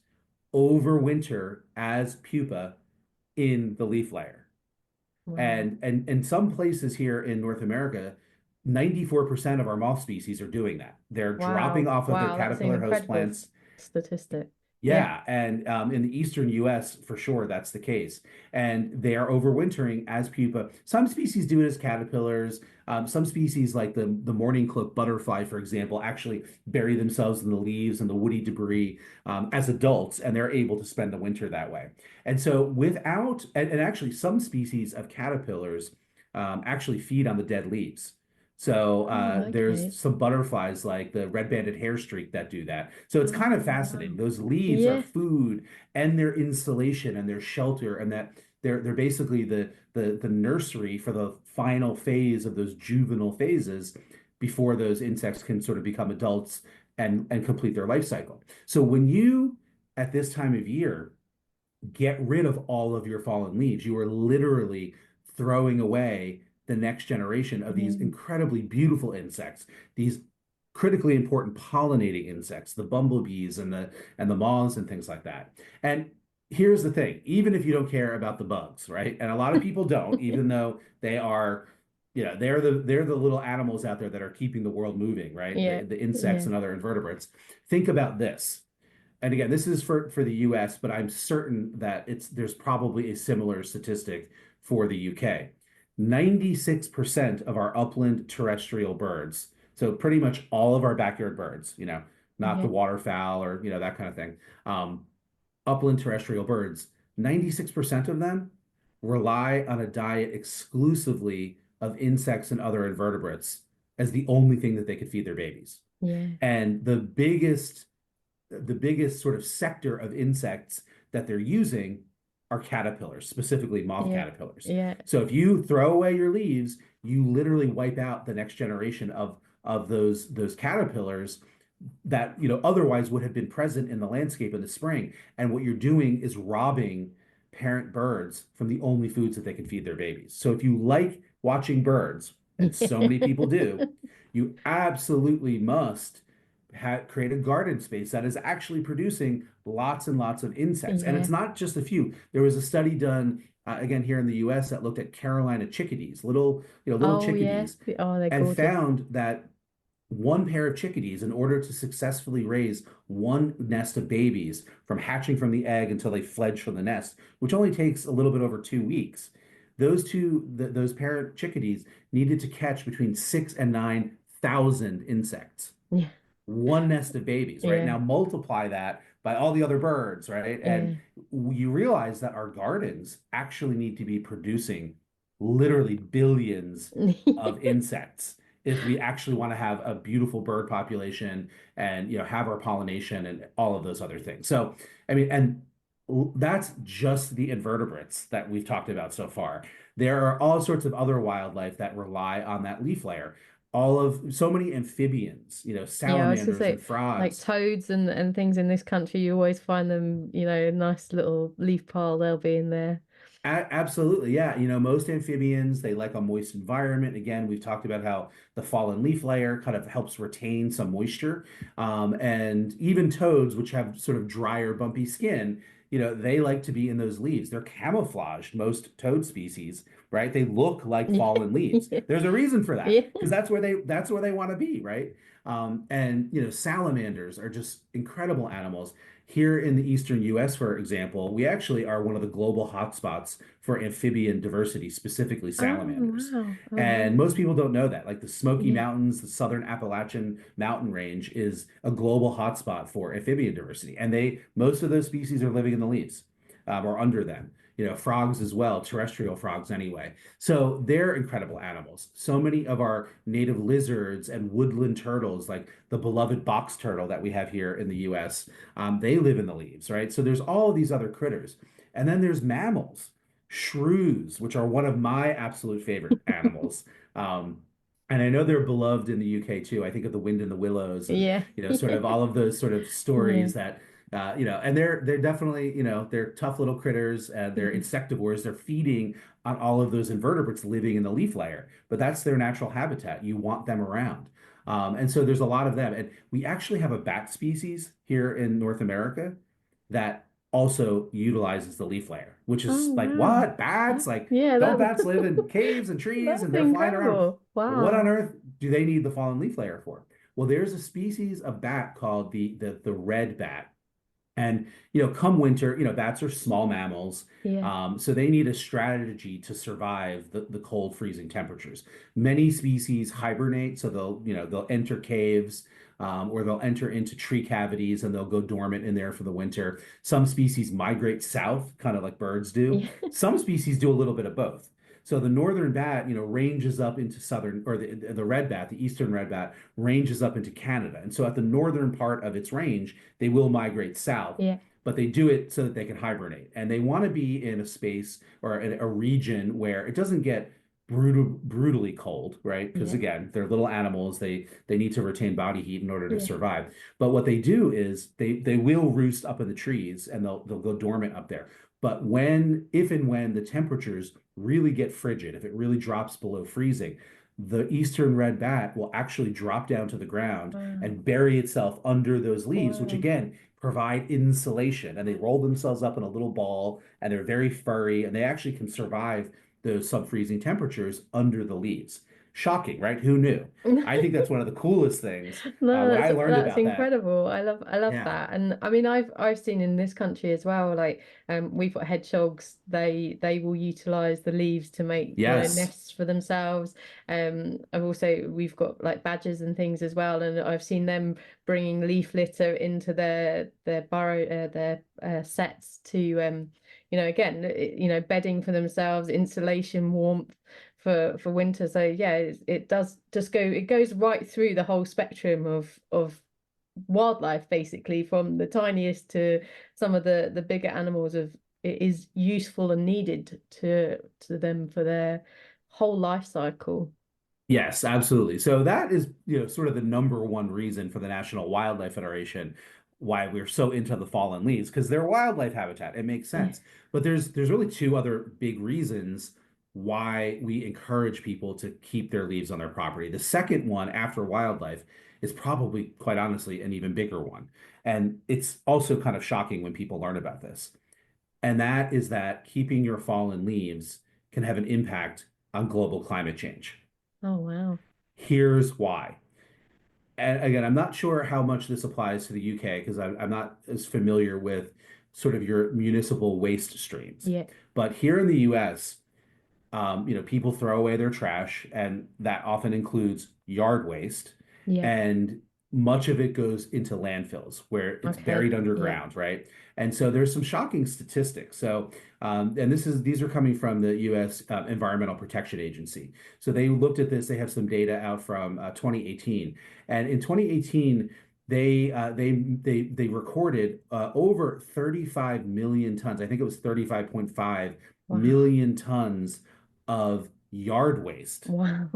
[SPEAKER 2] overwinter as pupa in the leaf layer.
[SPEAKER 1] Wow.
[SPEAKER 2] And in some places here in North America, 94% of our moth species are doing that. They're dropping
[SPEAKER 1] Wow.
[SPEAKER 2] off of their
[SPEAKER 1] Wow. That's an
[SPEAKER 2] caterpillar host
[SPEAKER 1] incredible
[SPEAKER 2] plants.
[SPEAKER 1] statistic. Yeah.
[SPEAKER 2] Yeah, and in the eastern US, for sure, that's the case. And they are overwintering as pupa. Some species do it as caterpillars. Some species, like the morning cloak butterfly, for example, actually bury themselves in the leaves and the woody debris as adults, and they're able to spend the winter that way. And so, and actually, some species of caterpillars actually feed on the dead leaves. So
[SPEAKER 1] Oh,
[SPEAKER 2] there's
[SPEAKER 1] okay.
[SPEAKER 2] some butterflies like the red-banded hair streak that do that. So it's kind of
[SPEAKER 1] Oh,
[SPEAKER 2] fascinating.
[SPEAKER 1] wow.
[SPEAKER 2] Those leaves are
[SPEAKER 1] Yeah.
[SPEAKER 2] food and their insulation and their shelter, and that they're basically the nursery for the final phase of those juvenile phases before those insects can sort of become adults and complete their life cycle. So when you at this time of year get rid of all of your fallen leaves. You are literally throwing away the next generation of these
[SPEAKER 1] Mm.
[SPEAKER 2] incredibly beautiful insects, these critically important pollinating insects, the bumblebees and the moths and things like that. And here's the thing, even if you don't care about the bugs, right? And a lot of people don't, even though they are they're the little animals out there that are keeping the world moving, right?
[SPEAKER 1] Yeah.
[SPEAKER 2] The insects
[SPEAKER 1] Yeah.
[SPEAKER 2] and other invertebrates. Think about this, and again, this is for the US, but I'm certain that there's probably a similar statistic for the UK. 96% of our upland terrestrial birds, so pretty much all of our backyard birds, not the
[SPEAKER 1] Okay.
[SPEAKER 2] waterfowl or that kind of thing, upland terrestrial birds, 96% of them rely on a diet exclusively of insects and other invertebrates as the only thing that they could feed their babies.
[SPEAKER 1] Yeah.
[SPEAKER 2] And the biggest sort of sector of insects that they're using are caterpillars, specifically moth
[SPEAKER 1] Yeah.
[SPEAKER 2] caterpillars.
[SPEAKER 1] Yeah.
[SPEAKER 2] So if you throw away your leaves, you literally wipe out the next generation of those caterpillars that otherwise would have been present in the landscape in the spring. And what you're doing is robbing parent birds from the only foods that they can feed their babies. So if you like watching birds, and so many people do, you absolutely must create a garden space that is actually producing lots and lots of insects. And
[SPEAKER 1] Yeah.
[SPEAKER 2] it's not just a few. There was a study done again here in the US that looked at Carolina chickadees, little
[SPEAKER 1] Oh yeah.
[SPEAKER 2] chickadees,
[SPEAKER 1] Oh, they're
[SPEAKER 2] and
[SPEAKER 1] gorgeous.
[SPEAKER 2] found that one pair of chickadees, in order to successfully raise one nest of babies from hatching from the egg until they fledge from the nest, which only takes a little bit over 2 weeks, those parent chickadees needed to catch between 6 and 9 thousand insects,
[SPEAKER 1] Yeah.
[SPEAKER 2] one nest of babies, right?
[SPEAKER 1] Yeah.
[SPEAKER 2] Now multiply that by all the other birds, right? And
[SPEAKER 1] Yeah.
[SPEAKER 2] you realize that our gardens actually need to be producing literally billions of insects if we actually want to have a beautiful bird population and have our pollination and all of those other things. So, I mean, and that's just the invertebrates that we've talked about so far. There are all sorts of other wildlife that rely on that leaf layer. All of so many amphibians,
[SPEAKER 1] Yeah, I was gonna
[SPEAKER 2] salamanders and
[SPEAKER 1] say, like
[SPEAKER 2] frogs.
[SPEAKER 1] toads and things in this country, you always find them, a nice little leaf pile they'll be in there.
[SPEAKER 2] Absolutely, yeah. Most amphibians, they like a moist environment. Again, we've talked about how the fallen leaf layer kind of helps retain some moisture. And even toads, which have sort of drier, bumpy skin, they like to be in those leaves. They're camouflaged, most toad species, right? They look like fallen leaves.
[SPEAKER 1] Yeah.
[SPEAKER 2] There's a reason for that,
[SPEAKER 1] Yeah.
[SPEAKER 2] because that's where they want to be, right? And salamanders are just incredible animals. Here in the eastern US, for example, we actually are one of the global hotspots for amphibian diversity, specifically
[SPEAKER 1] Oh
[SPEAKER 2] salamanders.
[SPEAKER 1] wow. Oh
[SPEAKER 2] And
[SPEAKER 1] wow.
[SPEAKER 2] most people don't know that. Like the Smoky
[SPEAKER 1] Yeah.
[SPEAKER 2] Mountains, the Southern Appalachian mountain range is a global hotspot for amphibian diversity. And most of those species are living in the leaves or under them. Frogs as well, terrestrial frogs anyway. So they're incredible animals. So many of our native lizards and woodland turtles, like the beloved box turtle that we have here in the US, they live in the leaves, right? So there's all of these other critters. And then there's mammals, shrews, which are one of my absolute favorite animals. Um, and I know they're beloved in the UK too. I think of the Wind in the Willows and
[SPEAKER 1] Yeah.
[SPEAKER 2] sort of all of those sort of
[SPEAKER 1] Yeah.
[SPEAKER 2] stories that and they're definitely, they're tough little critters and they're
[SPEAKER 1] Mhm.
[SPEAKER 2] insectivores. They're feeding on all of those invertebrates living in the leaf layer, but that's their natural habitat. You want them around. And so there's a lot of them. And we actually have a bat species here in North America that also utilizes the leaf layer, which
[SPEAKER 1] Oh
[SPEAKER 2] is like,
[SPEAKER 1] wow.
[SPEAKER 2] what? Bats? Like,
[SPEAKER 1] Yeah,
[SPEAKER 2] don't bats live in caves and trees
[SPEAKER 1] that's
[SPEAKER 2] and they're flying around?
[SPEAKER 1] incredible.
[SPEAKER 2] What on
[SPEAKER 1] Wow.
[SPEAKER 2] earth do they need the fallen leaf layer for? Well, there's a species of bat called the red bat. And come winter, bats are small mammals,
[SPEAKER 1] Yeah.
[SPEAKER 2] so they need a strategy to survive the cold, freezing temperatures. Many species hibernate, so they'll enter caves, or they'll enter into tree cavities and they'll go dormant in there for the winter. Some species migrate south, kind of like birds do.
[SPEAKER 1] Yeah.
[SPEAKER 2] Some species do a little bit of both. So the northern bat, ranges up into southern, or the red bat, the eastern red bat, ranges up into Canada. And so at the northern part of its range, they will migrate south,
[SPEAKER 1] Yeah.
[SPEAKER 2] but they do it so that they can hibernate. And they want to be in a space or in a region where it doesn't get brutally cold, right? Because
[SPEAKER 1] Yeah.
[SPEAKER 2] again, they're little animals. They need to retain body heat in order to
[SPEAKER 1] Yeah.
[SPEAKER 2] survive. But what they do is they will roost up in the trees and they'll go dormant up there. But if and when the temperatures really get frigid, if it really drops below freezing, the eastern red bat will actually drop down to the ground
[SPEAKER 1] Wow.
[SPEAKER 2] and bury itself under those leaves, which
[SPEAKER 1] Wow.
[SPEAKER 2] again provide insulation. And they roll themselves up in a little ball and they're very furry and they actually can survive those sub-freezing temperatures under the leaves. Shocking, right? Who knew? I think that's one of the coolest things
[SPEAKER 1] No,
[SPEAKER 2] when I learned
[SPEAKER 1] that's
[SPEAKER 2] about that.
[SPEAKER 1] incredible. I love
[SPEAKER 2] Yeah.
[SPEAKER 1] that. And I mean I've seen in this country as well, like we've got hedgehogs, they will utilize the leaves to make,
[SPEAKER 2] Yes.
[SPEAKER 1] nests for themselves. I've also we've got like badgers and things as well, and I've seen them bringing leaf litter into their burrow their sets to again, bedding for themselves, insulation, warmth for winter. So yeah, it does just go. It goes right through the whole spectrum of wildlife, basically, from the tiniest to some of the bigger animals, of it is useful and needed to them for their whole life cycle.
[SPEAKER 2] Yes, absolutely. So that is, sort of the number one reason for the National Wildlife Federation why we're so into the fallen leaves, because they're wildlife habitat. It makes
[SPEAKER 1] Yeah.
[SPEAKER 2] sense. But there's really two other big reasons why we encourage people to keep their leaves on their property. The second one after wildlife is probably, quite honestly, an even bigger one. And it's also kind of shocking when people learn about this. And that is that keeping your fallen leaves can have an impact on global climate change.
[SPEAKER 1] Oh, wow.
[SPEAKER 2] Here's why. And again, I'm not sure how much this applies to the UK because I'm not as familiar with sort of your municipal waste streams.
[SPEAKER 1] Yeah.
[SPEAKER 2] But here in the US, people throw away their trash, and that often includes yard waste,
[SPEAKER 1] Yeah.
[SPEAKER 2] and much of it goes into landfills where it's
[SPEAKER 1] Okay.
[SPEAKER 2] buried
[SPEAKER 1] Yeah.
[SPEAKER 2] underground, right? And so there's some shocking statistics. So, and these are coming from the U.S. Environmental Protection Agency. So they looked at this. They have some data out from 2018, and in 2018. They recorded over 35 million tons. I think it was 35.5
[SPEAKER 1] Wow.
[SPEAKER 2] million tons of yard waste
[SPEAKER 1] Wow.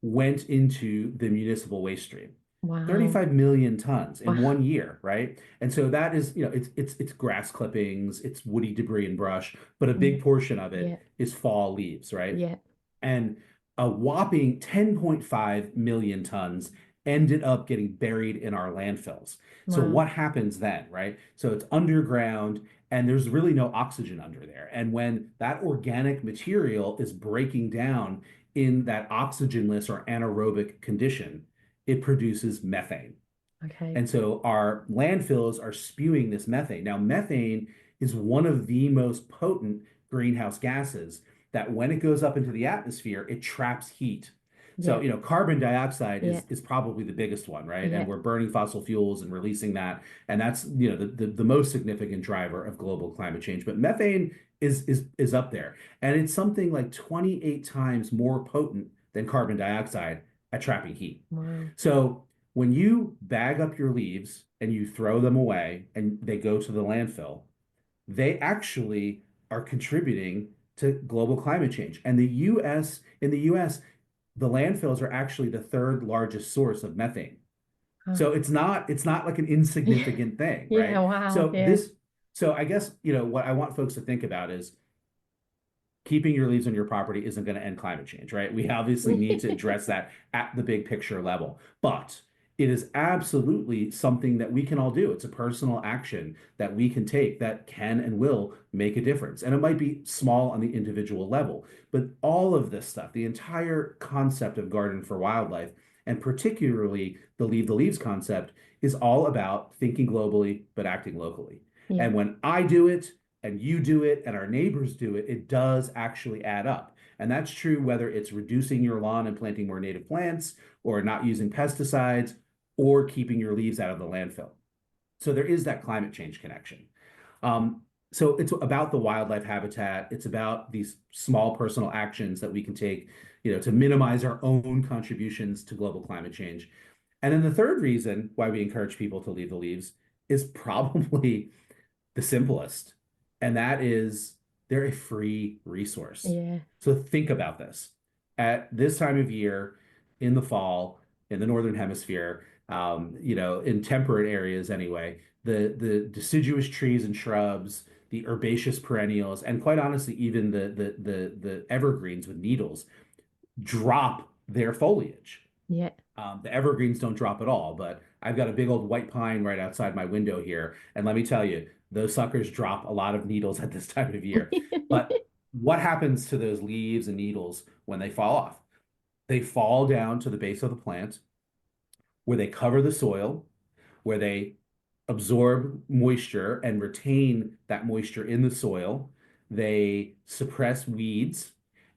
[SPEAKER 2] went into the municipal waste stream.
[SPEAKER 1] Wow.
[SPEAKER 2] 35 million tons in
[SPEAKER 1] Wow.
[SPEAKER 2] 1 year, right? And so that is, it's grass clippings, it's woody debris and brush, but a
[SPEAKER 1] Yeah.
[SPEAKER 2] big portion of it
[SPEAKER 1] Yeah.
[SPEAKER 2] is fall leaves, right?
[SPEAKER 1] Yeah.
[SPEAKER 2] And a whopping 10.5 million tons ended up getting buried in our landfills. So
[SPEAKER 1] Wow.
[SPEAKER 2] what happens then, right? So it's underground and there's really no oxygen under there. And when that organic material is breaking down in that oxygenless or anaerobic condition, it produces methane.
[SPEAKER 1] Okay.
[SPEAKER 2] And so our landfills are spewing this methane. Now, methane is one of the most potent greenhouse gases that when it goes up into the atmosphere, it traps heat. So,
[SPEAKER 1] Yeah.
[SPEAKER 2] carbon dioxide
[SPEAKER 1] Yeah.
[SPEAKER 2] is probably the biggest one, right? And
[SPEAKER 1] Yeah.
[SPEAKER 2] we're burning fossil fuels and releasing that. And that's, the most significant driver of global climate change. But methane is up there. And it's something like 28 times more potent than carbon dioxide at trapping heat.
[SPEAKER 1] Wow.
[SPEAKER 2] So when you bag up your leaves and you throw them away and they go to the landfill, they actually are contributing to global climate change. And in the US, the landfills are actually the third largest source of methane.
[SPEAKER 1] Oh.
[SPEAKER 2] So it's not like an
[SPEAKER 1] Yeah.
[SPEAKER 2] insignificant thing,
[SPEAKER 1] Yeah.
[SPEAKER 2] right?
[SPEAKER 1] Wow.
[SPEAKER 2] So
[SPEAKER 1] Yeah.
[SPEAKER 2] this so I guess, what I want folks to think about is keeping your leaves on your property isn't going to end climate change, right? We obviously need to address that at the big picture level, but it is absolutely something that we can all do. It's a personal action that we can take that can and will make a difference. And it might be small on the individual level, but all of this stuff, the entire concept of Garden for Wildlife, and particularly the Leave the Leaves concept, is all about thinking globally, but acting locally.
[SPEAKER 1] Yeah.
[SPEAKER 2] And when I do it, and you do it and our neighbors do it, it does actually add up. And that's true whether it's reducing your lawn and planting more native plants, or not using pesticides, or keeping your leaves out of the landfill. So there is that climate change connection. Um, so it's about the wildlife habitat. It's about these small personal actions that we can take, to minimize our own contributions to global climate change. And then the third reason why we encourage people to leave the leaves is probably the simplest, and that is they're a free resource.
[SPEAKER 1] Yeah.
[SPEAKER 2] So think about this. At this time of year, in the fall, in the northern hemisphere, in temperate areas anyway, the deciduous trees and shrubs, the herbaceous perennials, and quite honestly, even the evergreens with needles drop their foliage.
[SPEAKER 1] Yeah.
[SPEAKER 2] The evergreens don't drop at all, but I've got a big old white pine right outside my window here. And let me tell you, those suckers drop a lot of needles at this time of year. But what happens to those leaves and needles when they fall off? They fall down to the base of the plant where they cover the soil, where they absorb moisture and retain that moisture in the soil. They suppress weeds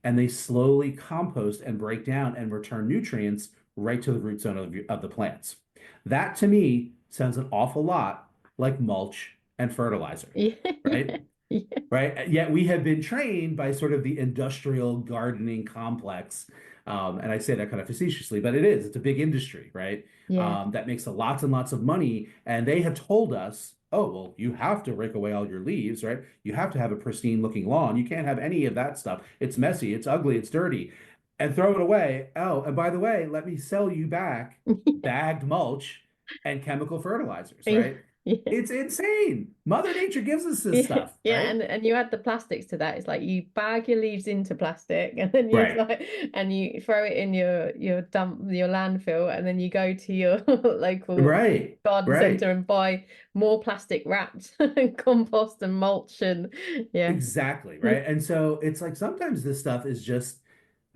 [SPEAKER 2] and they slowly compost and break down and return nutrients right to the root zone of the plants. That to me sounds an awful lot like mulch and fertilizer,
[SPEAKER 1] Yeah.
[SPEAKER 2] right?
[SPEAKER 1] Yeah.
[SPEAKER 2] Right? Yet we have been trained by sort of the industrial gardening complex And I say that kind of facetiously, but it is. It's a big industry, right?
[SPEAKER 1] Yeah.
[SPEAKER 2] That makes a lots and lots of money. And they have told us, oh, well, you have to rake away all your leaves, right? You have to have a pristine looking lawn. You can't have any of that stuff. It's messy, it's ugly, it's dirty, and throw it away. Oh, and by the way, let me sell you back bagged mulch and chemical fertilizers,
[SPEAKER 1] Yeah.
[SPEAKER 2] right?
[SPEAKER 1] Yeah.
[SPEAKER 2] It's insane. Mother Nature gives us this
[SPEAKER 1] Yeah,
[SPEAKER 2] stuff,
[SPEAKER 1] yeah,
[SPEAKER 2] right?
[SPEAKER 1] and you add the plastics to that. It's like you bag your leaves into plastic, and then you
[SPEAKER 2] Right.
[SPEAKER 1] like, and you throw it in your landfill, and then you go to your local
[SPEAKER 2] Right.
[SPEAKER 1] garden
[SPEAKER 2] Right.
[SPEAKER 1] center and buy more plastic wrapped compost and mulch, and yeah,
[SPEAKER 2] Exactly, right? And so it's like sometimes this stuff is just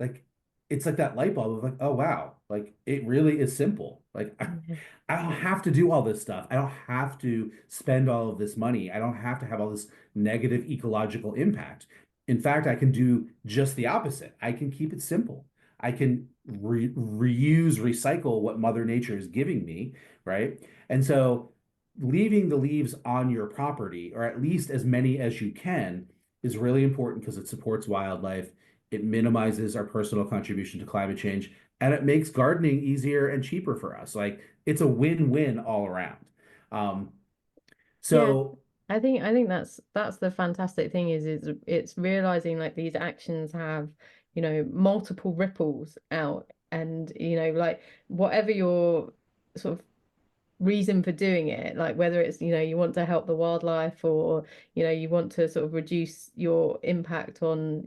[SPEAKER 2] like it's like that light bulb of like, oh wow, like it really is simple. Like
[SPEAKER 1] yeah,
[SPEAKER 2] I don't have to do all this stuff. I don't have to spend all of this money. I don't have to have all this negative ecological impact. In fact, I can do just the opposite. I can keep it simple. I can reuse, recycle what Mother Nature is giving me, right? And so leaving the leaves on your property, or at least as many as you can, is really important because it supports wildlife. It minimizes our personal contribution to climate change, and it makes gardening easier and cheaper for us. Like it's a win-win all around. Um,
[SPEAKER 1] yeah.
[SPEAKER 2] so
[SPEAKER 1] I think that's the fantastic thing is it's realizing like these actions have, multiple ripples out, and like whatever your sort of reason for doing it, like whether it's you want to help the wildlife, or you want to sort of reduce your impact on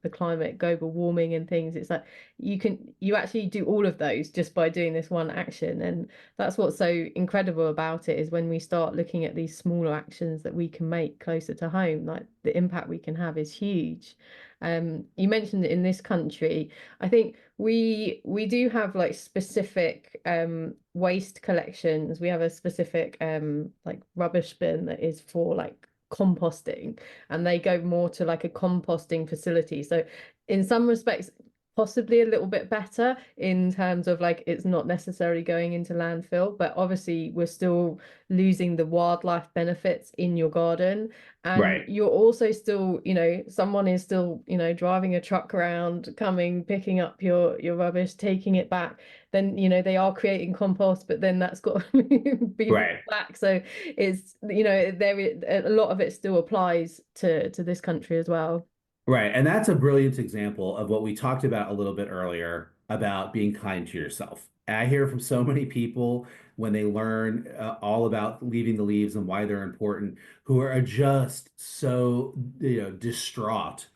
[SPEAKER 1] the climate, global warming and things. It's like you actually do all of those just by doing this one action. And that's what's so incredible about it, is when we start looking at these smaller actions that we can make closer to home, like the impact we can have is huge. You mentioned that in this country, I think we do have like specific waste collections. We have a specific like rubbish bin that is for like composting, and they go more to like a composting facility. So in some respects, possibly a little bit better in terms of like it's not necessarily going into landfill, but obviously we're still losing the wildlife benefits in your garden. And
[SPEAKER 2] right,
[SPEAKER 1] you're also still, someone is still, driving a truck around, coming, picking up your rubbish, taking it back. Then, they are creating compost, but then that's got to be brought
[SPEAKER 2] right.
[SPEAKER 1] back. So it's, a lot of it still applies to this country as well.
[SPEAKER 2] Right. And that's a brilliant example of what we talked about a little bit earlier about being kind to yourself. And I hear from so many people when they learn all about leaving the leaves and why they're important, who are just so, distraught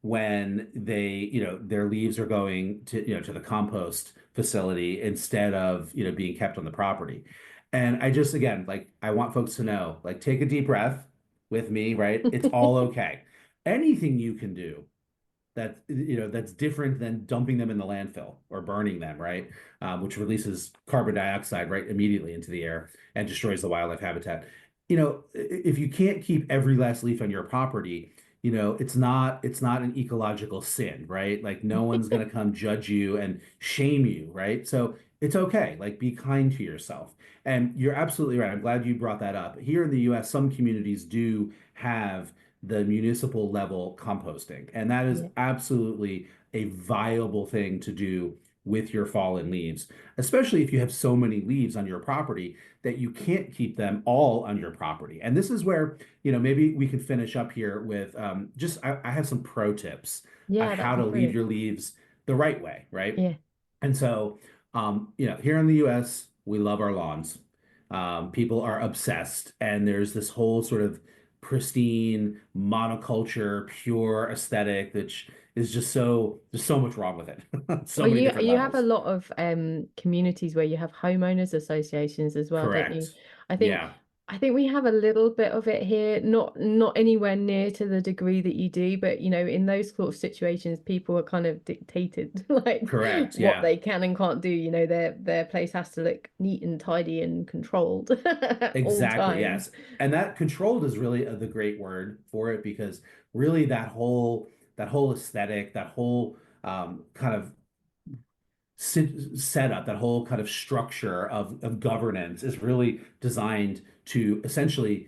[SPEAKER 2] when their leaves are going to the compost facility instead of, being kept on the property. And I just, again, like, I want folks to know, like, take a deep breath with me, right? It's all okay. Anything you can do that's different than dumping them in the landfill or burning them, right? Which releases carbon dioxide right immediately into the air and destroys the wildlife habitat. If you can't keep every last leaf on your property, it's not an ecological sin, right? Like no one's gonna come judge you and shame you, right? So it's okay. Like be kind to yourself. And you're absolutely right. I'm glad you brought that up. Here in the US, some communities do have the municipal level composting. And that is
[SPEAKER 1] Yeah.
[SPEAKER 2] absolutely a viable thing to do with your fallen leaves, especially if you have so many leaves on your property that you can't keep them all on your property. And this is where, maybe we could finish up here with I have some pro tips on
[SPEAKER 1] Yeah, that'd
[SPEAKER 2] how
[SPEAKER 1] be
[SPEAKER 2] to leave
[SPEAKER 1] brilliant.
[SPEAKER 2] your leaves the right way, right?
[SPEAKER 1] Yeah.
[SPEAKER 2] And so, here in the US, we love our lawns. People are obsessed, and there's this whole sort of pristine, monoculture, pure aesthetic that is just there's so much wrong with it. So
[SPEAKER 1] Well,
[SPEAKER 2] many
[SPEAKER 1] you
[SPEAKER 2] different
[SPEAKER 1] you have a
[SPEAKER 2] levels.
[SPEAKER 1] lot of communities where you have homeowners associations as well, don't you?
[SPEAKER 2] Correct.
[SPEAKER 1] I think
[SPEAKER 2] Yeah,
[SPEAKER 1] I think we have a little bit of it here, not anywhere near to the degree that you do, but in those sort of situations, people are kind of dictated like
[SPEAKER 2] correct.
[SPEAKER 1] what
[SPEAKER 2] Yeah,
[SPEAKER 1] they can and can't do. Their place has to look neat and tidy and controlled at all
[SPEAKER 2] exactly.
[SPEAKER 1] times.
[SPEAKER 2] Yes. And that controlled is really the great word for it because really that whole aesthetic, that whole kind of setup, that whole kind of structure of governance is really designed to essentially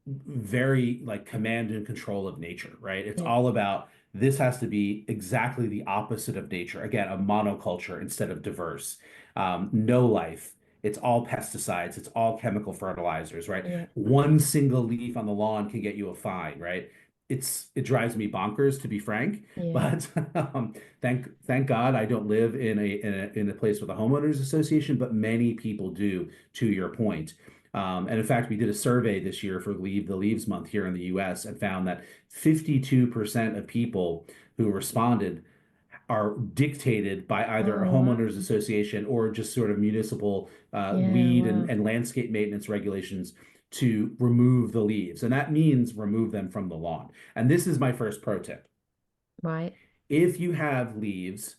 [SPEAKER 2] very like command and control of nature, right? It's
[SPEAKER 1] Yeah.
[SPEAKER 2] all about This has to be exactly the opposite of nature. Again, a monoculture instead of diverse. No life. It's all pesticides. It's all chemical fertilizers, right?
[SPEAKER 1] Yeah.
[SPEAKER 2] One single leaf on the lawn can get you a fine, right? It drives me bonkers, to be frank.
[SPEAKER 1] Yeah.
[SPEAKER 2] But thank God I don't live in a place with a homeowners association, but many people do, to your point. And in fact, we did a survey this year for the Leaves Month here in the US and found that 52% of people who responded are dictated by either a
[SPEAKER 1] Oh, wow.
[SPEAKER 2] homeowners association or just sort of municipal
[SPEAKER 1] Yeah,
[SPEAKER 2] weed
[SPEAKER 1] wow.
[SPEAKER 2] and landscape maintenance regulations to remove the leaves. And that means remove them from the lawn. And this is my first pro tip.
[SPEAKER 1] Right.
[SPEAKER 2] If you have leaves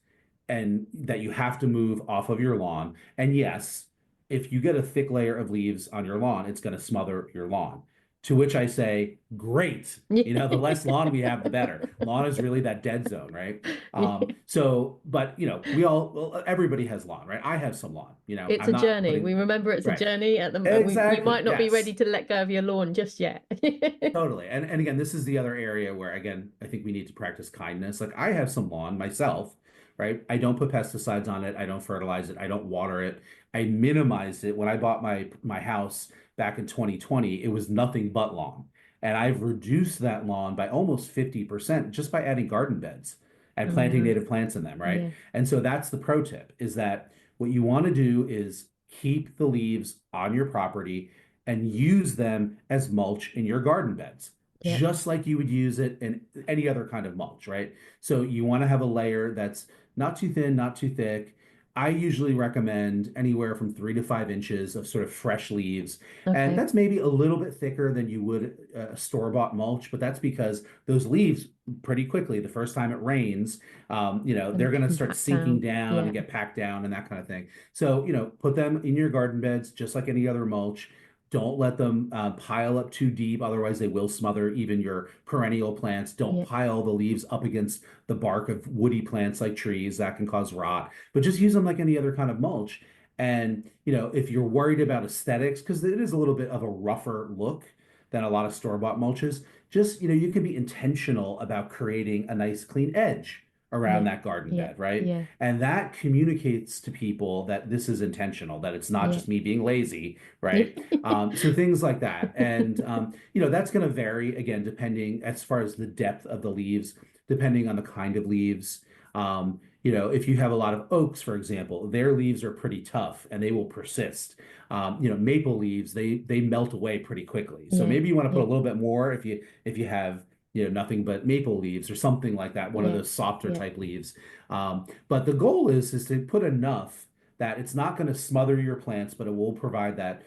[SPEAKER 2] and that you have to move off of your lawn, and yes, if you get a thick layer of leaves on your lawn, it's going to smother your lawn. To which I say, great. You know, the less lawn we have, the better. Lawn is really that dead zone, right?
[SPEAKER 1] Yeah.
[SPEAKER 2] But well, everybody has lawn, right? I have some lawn.
[SPEAKER 1] It's
[SPEAKER 2] I'm
[SPEAKER 1] a
[SPEAKER 2] not
[SPEAKER 1] journey. We
[SPEAKER 2] putting,
[SPEAKER 1] remember it's a
[SPEAKER 2] right.
[SPEAKER 1] journey at the you
[SPEAKER 2] Exactly.
[SPEAKER 1] might not be ready
[SPEAKER 2] Yes.
[SPEAKER 1] to let go of your lawn just yet.
[SPEAKER 2] Totally. And again, this is the other area where again, I think we need to practice kindness. Like I have some lawn myself, right? I don't put pesticides on it. I don't fertilize it. I don't water it. I minimized it. When I bought my house back in 2020, it was nothing but lawn. And I've reduced that lawn by almost 50% just by adding garden beds and
[SPEAKER 1] Oh,
[SPEAKER 2] planting
[SPEAKER 1] wow.
[SPEAKER 2] native plants in them, right?
[SPEAKER 1] Yeah.
[SPEAKER 2] And so that's the pro tip is that what you want to do is keep the leaves on your property and use them as mulch in your garden beds,
[SPEAKER 1] Yeah.
[SPEAKER 2] just like you would use it in any other kind of mulch, right? So you want to have a layer that's not too thin, not too thick. I usually recommend anywhere from 3 to 5 inches of sort of fresh leaves. And
[SPEAKER 1] Okay.
[SPEAKER 2] that's maybe a little bit thicker than you would store-bought mulch, but that's because those leaves pretty quickly, the first time it rains,
[SPEAKER 1] Gonna
[SPEAKER 2] they're going to start
[SPEAKER 1] compact
[SPEAKER 2] sinking
[SPEAKER 1] down.
[SPEAKER 2] down
[SPEAKER 1] Yeah.
[SPEAKER 2] and get packed down and that kind of thing. So, put them in your garden beds just like any other mulch. Don't let them pile up too deep, otherwise they will smother even your perennial plants. Don't
[SPEAKER 1] Yeah.
[SPEAKER 2] pile the leaves up against the bark of woody plants like trees. That can cause rot. But just use them like any other kind of mulch. And, if you're worried about aesthetics, because it is a little bit of a rougher look than a lot of store-bought mulches, just, you can be intentional about creating a nice clean edge around
[SPEAKER 1] Yeah.
[SPEAKER 2] that garden
[SPEAKER 1] Yeah.
[SPEAKER 2] bed, right?
[SPEAKER 1] Yeah.
[SPEAKER 2] And that communicates to people that this is intentional, that it's not
[SPEAKER 1] Yeah.
[SPEAKER 2] just me being lazy,
[SPEAKER 1] Yeah.
[SPEAKER 2] right? So things like that. And, that's going to vary again, depending as far as the depth of the leaves, depending on the kind of leaves. If you have a lot of oaks, for example, their leaves are pretty tough and they will persist. Maple leaves, they melt away pretty quickly. So
[SPEAKER 1] Yeah.
[SPEAKER 2] maybe you want to put
[SPEAKER 1] Yeah.
[SPEAKER 2] a little bit more if you have nothing but maple leaves or something like that, one of
[SPEAKER 1] Yeah.
[SPEAKER 2] those softer
[SPEAKER 1] Yeah.
[SPEAKER 2] type leaves. But the goal is to put enough that it's not going to smother your plants, but it will provide that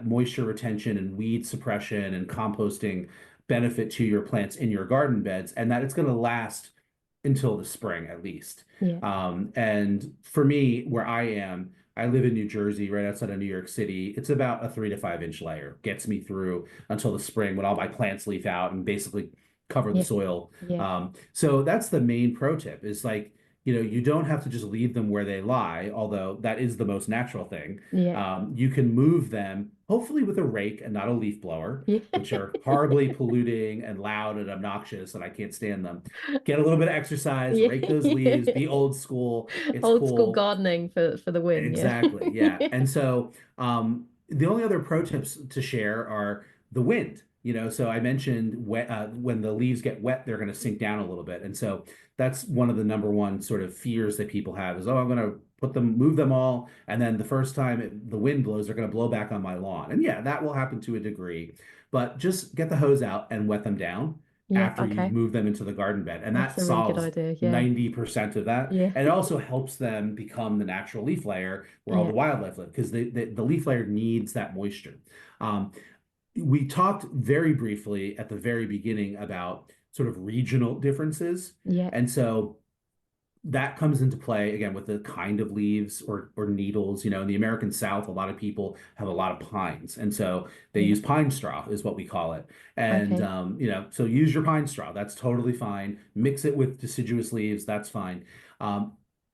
[SPEAKER 2] moisture retention and weed suppression and composting benefit to your plants in your garden beds, and that it's going to last until the spring at least.
[SPEAKER 1] Yeah.
[SPEAKER 2] And for me, where I live in New Jersey, right outside of New York City. It's about a 3 to 5 inch layer. Gets me through until the spring when all my plants leaf out and basically cover the
[SPEAKER 1] Yeah.
[SPEAKER 2] soil.
[SPEAKER 1] Yeah.
[SPEAKER 2] So that's the main pro tip is like, you don't have to just leave them where they lie, although that is the most natural thing.
[SPEAKER 1] Yeah.
[SPEAKER 2] You can move them, hopefully with a rake and not a leaf blower,
[SPEAKER 1] Yeah.
[SPEAKER 2] which are horribly polluting and loud and obnoxious, and I can't stand them. Get a little bit of exercise, rake those leaves,
[SPEAKER 1] Yeah.
[SPEAKER 2] be old school. It's
[SPEAKER 1] Old school
[SPEAKER 2] cool.
[SPEAKER 1] gardening for the win. Yeah.
[SPEAKER 2] Exactly. Yeah. And so the only other pro tips to share are the wind. So I mentioned when the leaves get wet, they're going to sink down a little bit. And so that's one of the number one sort of fears that people have is, oh, I'm going to move them all. And then the first time the wind blows, they're going to blow back on my lawn. And yeah, that will happen to a degree, but just get the hose out and wet them down
[SPEAKER 1] Yeah.
[SPEAKER 2] after you
[SPEAKER 1] Okay.
[SPEAKER 2] move them into the garden bed. And
[SPEAKER 1] That's
[SPEAKER 2] that
[SPEAKER 1] a really good
[SPEAKER 2] solves
[SPEAKER 1] idea. Yeah.
[SPEAKER 2] 90% of that.
[SPEAKER 1] Yeah.
[SPEAKER 2] And it also helps them become the natural leaf layer where all
[SPEAKER 1] Yeah.
[SPEAKER 2] the wildlife live because the leaf layer needs that moisture. Um, we talked very briefly at the very beginning about sort of regional differences.
[SPEAKER 1] Yeah.
[SPEAKER 2] And so that comes into play again with the kind of leaves or needles. In the American South, a lot of people have a lot of pines, and so they
[SPEAKER 1] Yeah.
[SPEAKER 2] use pine straw, is what we call it. And
[SPEAKER 1] Okay.
[SPEAKER 2] so use your pine straw. That's totally fine. Mix it with deciduous leaves. That's fine.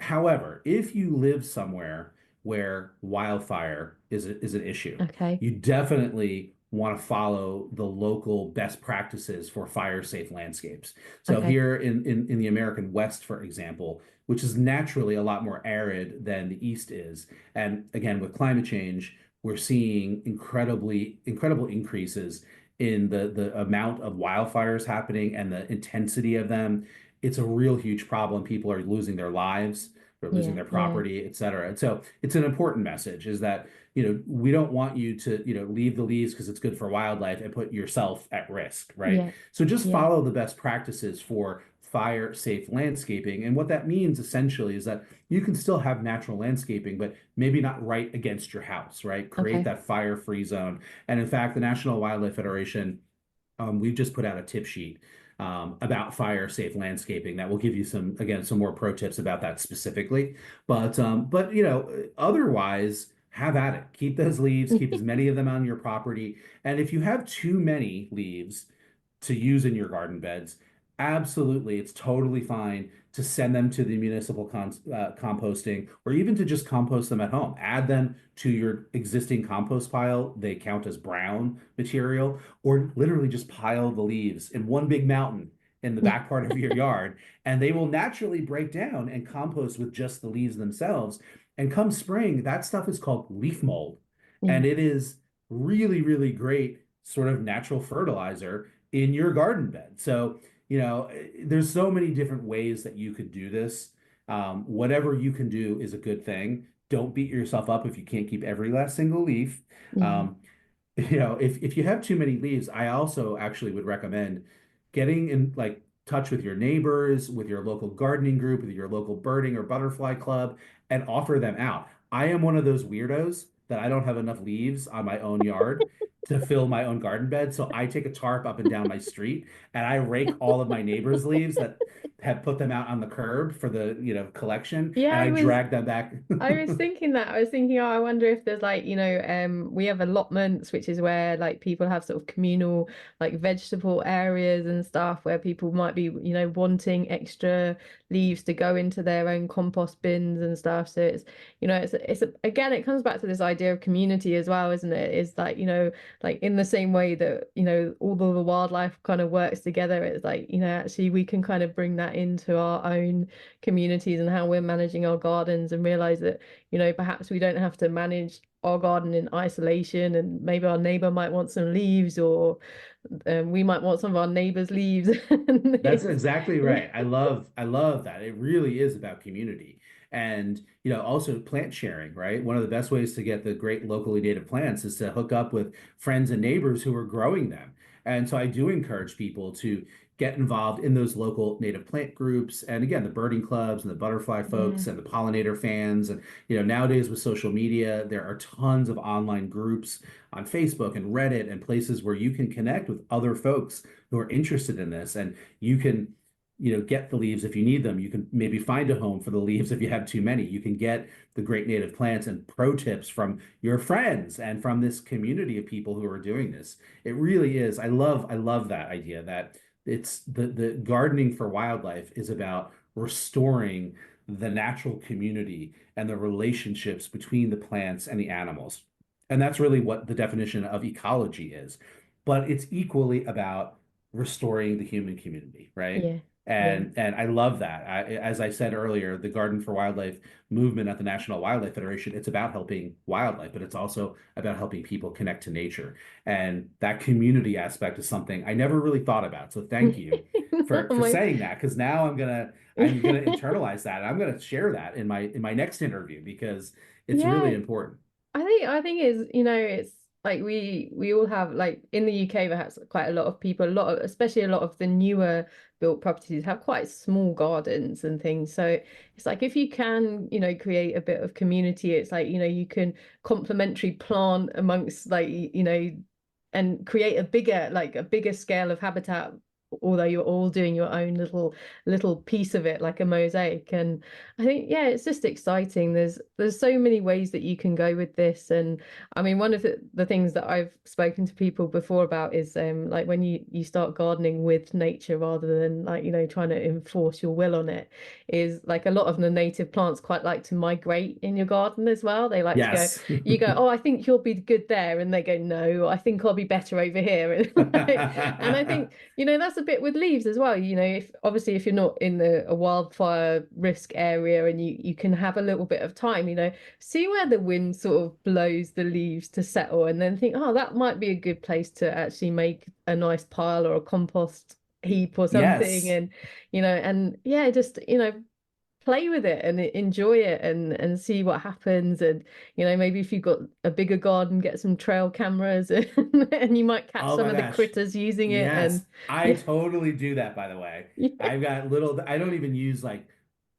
[SPEAKER 2] However, if you live somewhere where wildfire is an issue,
[SPEAKER 1] Okay.
[SPEAKER 2] you definitely want to follow the local best practices for fire safe landscapes. So
[SPEAKER 1] Okay.
[SPEAKER 2] here in the American West, for example, which is naturally a lot more arid than the East is, and again with climate change, we're seeing incredible increases in the amount of wildfires happening and the intensity of them. It's a real huge problem. People are losing their lives, they're losing
[SPEAKER 1] Yeah.
[SPEAKER 2] their
[SPEAKER 1] Yeah.
[SPEAKER 2] property, et cetera. And so it's an important message is that, we don't want you to, leave the leaves because it's good for wildlife and put yourself at risk, right?
[SPEAKER 1] Yeah.
[SPEAKER 2] So just
[SPEAKER 1] Yeah.
[SPEAKER 2] follow the best practices for fire safe landscaping. And what that means essentially is that you can still have natural landscaping, but maybe not right against your house, right? Create
[SPEAKER 1] Okay.
[SPEAKER 2] that fire free zone. And in fact, the National Wildlife Federation, we've just put out a tip sheet about fire safe landscaping that will give you some more pro tips about that specifically. But otherwise, have at it. Keep those leaves, keep as many of them on your property. And if you have too many leaves to use in your garden beds, absolutely, it's totally fine to send them to the municipal composting or even to just compost them at home. Add them to your existing compost pile. They count as brown material, or literally just pile the leaves in one big mountain in the back part of your yard, and they will naturally break down and compost with just the leaves themselves. And come spring, that stuff is called leaf mold, and
[SPEAKER 1] Yeah.
[SPEAKER 2] it is really, really great sort of natural fertilizer in your garden bed. So, there's so many different ways that you could do this. Whatever you can do is a good thing. Don't beat yourself up if you can't keep every last single leaf.
[SPEAKER 1] Yeah.
[SPEAKER 2] Um, if you have too many leaves, I also actually would recommend getting in like touch with your neighbors, with your local gardening group, with your local birding or butterfly club, and offer them out. I am one of those weirdos that I don't have enough leaves on my own yard to fill my own garden bed. So I take a tarp up and down my street and I rake all of my neighbors' leaves that have put them out on the curb for the, collection,
[SPEAKER 1] Yeah,
[SPEAKER 2] and I drag them back.
[SPEAKER 1] I was thinking that. I was thinking, oh, I wonder if there's like, we have allotments, which is where like people have sort of communal like vegetable areas and stuff where people might be, wanting extra leaves to go into their own compost bins and stuff. So again, it comes back to this idea of community as well, isn't it? It's like, like in the same way that, all the wildlife kind of works together, it's like, actually we can kind of bring that into our own communities and how we're managing our gardens and realize that, perhaps we don't have to manage our garden in isolation and maybe our neighbor might want some leaves or we might want some of our neighbor's leaves. And
[SPEAKER 2] That's
[SPEAKER 1] it's,
[SPEAKER 2] exactly right. I love that. It really is about community. And, also plant sharing, right? One of the best ways to get the great locally native plants is to hook up with friends and neighbors who are growing them. And so I do encourage people to get involved in those local native plant groups. And again, the birding clubs and the butterfly
[SPEAKER 1] yeah.
[SPEAKER 2] folks and the pollinator fans. And, nowadays with social media, there are tons of online groups on Facebook and Reddit and places where you can connect with other folks who are interested in this, and you can get the leaves if you need them. You can maybe find a home for the leaves if you have too many. You can get the great native plants and pro tips from your friends and from this community of people who are doing this. It really is. I love that idea that it's the gardening for wildlife is about restoring the natural community and the relationships between the plants and the animals. And that's really what the definition of ecology is. But it's equally about restoring the human community, right?
[SPEAKER 1] Yeah. Yeah.
[SPEAKER 2] And I love that. As I said earlier, the Garden for Wildlife movement at the National Wildlife Federation, it's about helping wildlife, but it's also about helping people connect to nature. And that community aspect is something I never really thought about. So thank you
[SPEAKER 1] No,
[SPEAKER 2] for saying that, because now I'm gonna internalize that. And I'm gonna share that in my next interview because it's
[SPEAKER 1] yeah.
[SPEAKER 2] really important.
[SPEAKER 1] I think it's it's like we all have like in the UK perhaps quite a lot of people, especially a lot of the newer built properties have quite small gardens and things. So it's like if you can, create a bit of community, it's like, you can complementary plant amongst like, and create a bigger scale of habitat although you're all doing your own little piece of it, like a mosaic. And I think, yeah, it's just exciting. There's so many ways that you can go with this. And I mean, one of the things that I've spoken to people before about is like when you start gardening with nature rather than, like, trying to enforce your will on it, is like a lot of the native plants quite like to migrate in your garden as well. They like to go,
[SPEAKER 2] Yes.
[SPEAKER 1] you go, oh, I think you'll be good there, and they go, no, I think I'll be better over here. And I think, that's a bit with leaves as well. If obviously if you're not in a wildfire risk area, and you can have a little bit of time, see where the wind sort of blows the leaves to settle, and then think, oh, that might be a good place to actually make a nice pile or a compost heap or something.
[SPEAKER 2] Yes.
[SPEAKER 1] And yeah, just play with it and enjoy it, and see what happens. And maybe if you've got a bigger garden, get some trail cameras, and you might catch
[SPEAKER 2] Oh
[SPEAKER 1] some
[SPEAKER 2] my
[SPEAKER 1] of the
[SPEAKER 2] gosh.
[SPEAKER 1] critters using it.
[SPEAKER 2] Yes.
[SPEAKER 1] And
[SPEAKER 2] I
[SPEAKER 1] yeah.
[SPEAKER 2] totally do that, by the way.
[SPEAKER 1] Yeah.
[SPEAKER 2] I don't even use like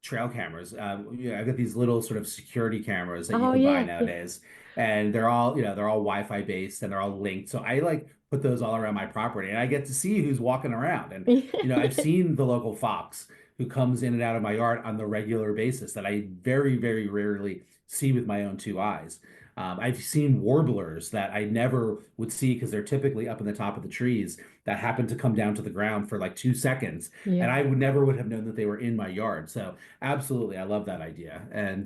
[SPEAKER 2] trail cameras. I've got these little sort of security cameras that you
[SPEAKER 1] Oh
[SPEAKER 2] can buy
[SPEAKER 1] yeah, yeah.
[SPEAKER 2] nowadays. And they're all, they're all Wi-Fi based and they're all linked. So I like put those all around my property and I get to see who's walking around. And, I've seen the local fox who comes in and out of my yard on the regular basis that I very, very rarely see with my own two eyes. I've seen warblers that I never would see because they're typically up in the top of the trees that happen to come down to the ground for like 2 seconds, and
[SPEAKER 1] Yeah.
[SPEAKER 2] I would never would have known that they were in my yard. So absolutely, I love that idea. And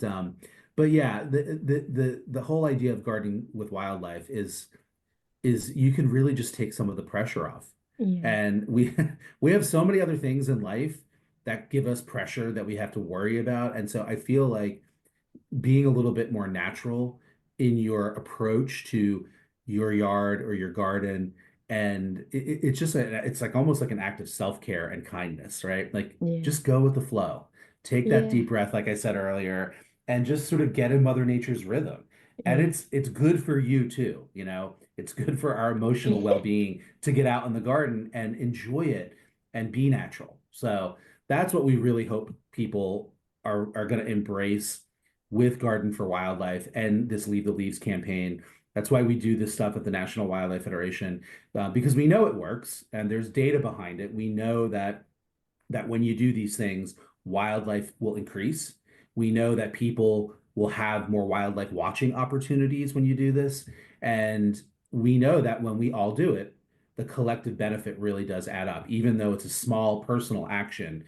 [SPEAKER 2] but yeah, the whole idea of gardening with wildlife is you can really just take some of the pressure off.
[SPEAKER 1] Yeah.
[SPEAKER 2] And we we have so many other things in life that give us pressure that we have to worry about. And so I feel like being a little bit more natural in your approach to your yard or your garden. And it's just it's like almost like an act of self-care and kindness, right? Like
[SPEAKER 1] Yeah.
[SPEAKER 2] just go with the flow. Take that
[SPEAKER 1] Yeah.
[SPEAKER 2] deep breath, like I said earlier, and just sort of get in Mother Nature's rhythm. And
[SPEAKER 1] Yeah.
[SPEAKER 2] it's good for you too, It's good for our emotional well-being to get out in the garden and enjoy it and be natural. So that's what we really hope people are going to embrace with Garden for Wildlife and this Leave the Leaves campaign. That's why we do this stuff at the National Wildlife Federation, because we know it works and there's data behind it. We know that when you do these things, wildlife will increase. We know that people will have more wildlife watching opportunities when you do this. And we know that when we all do it, the collective benefit really does add up. Even though it's a small personal action,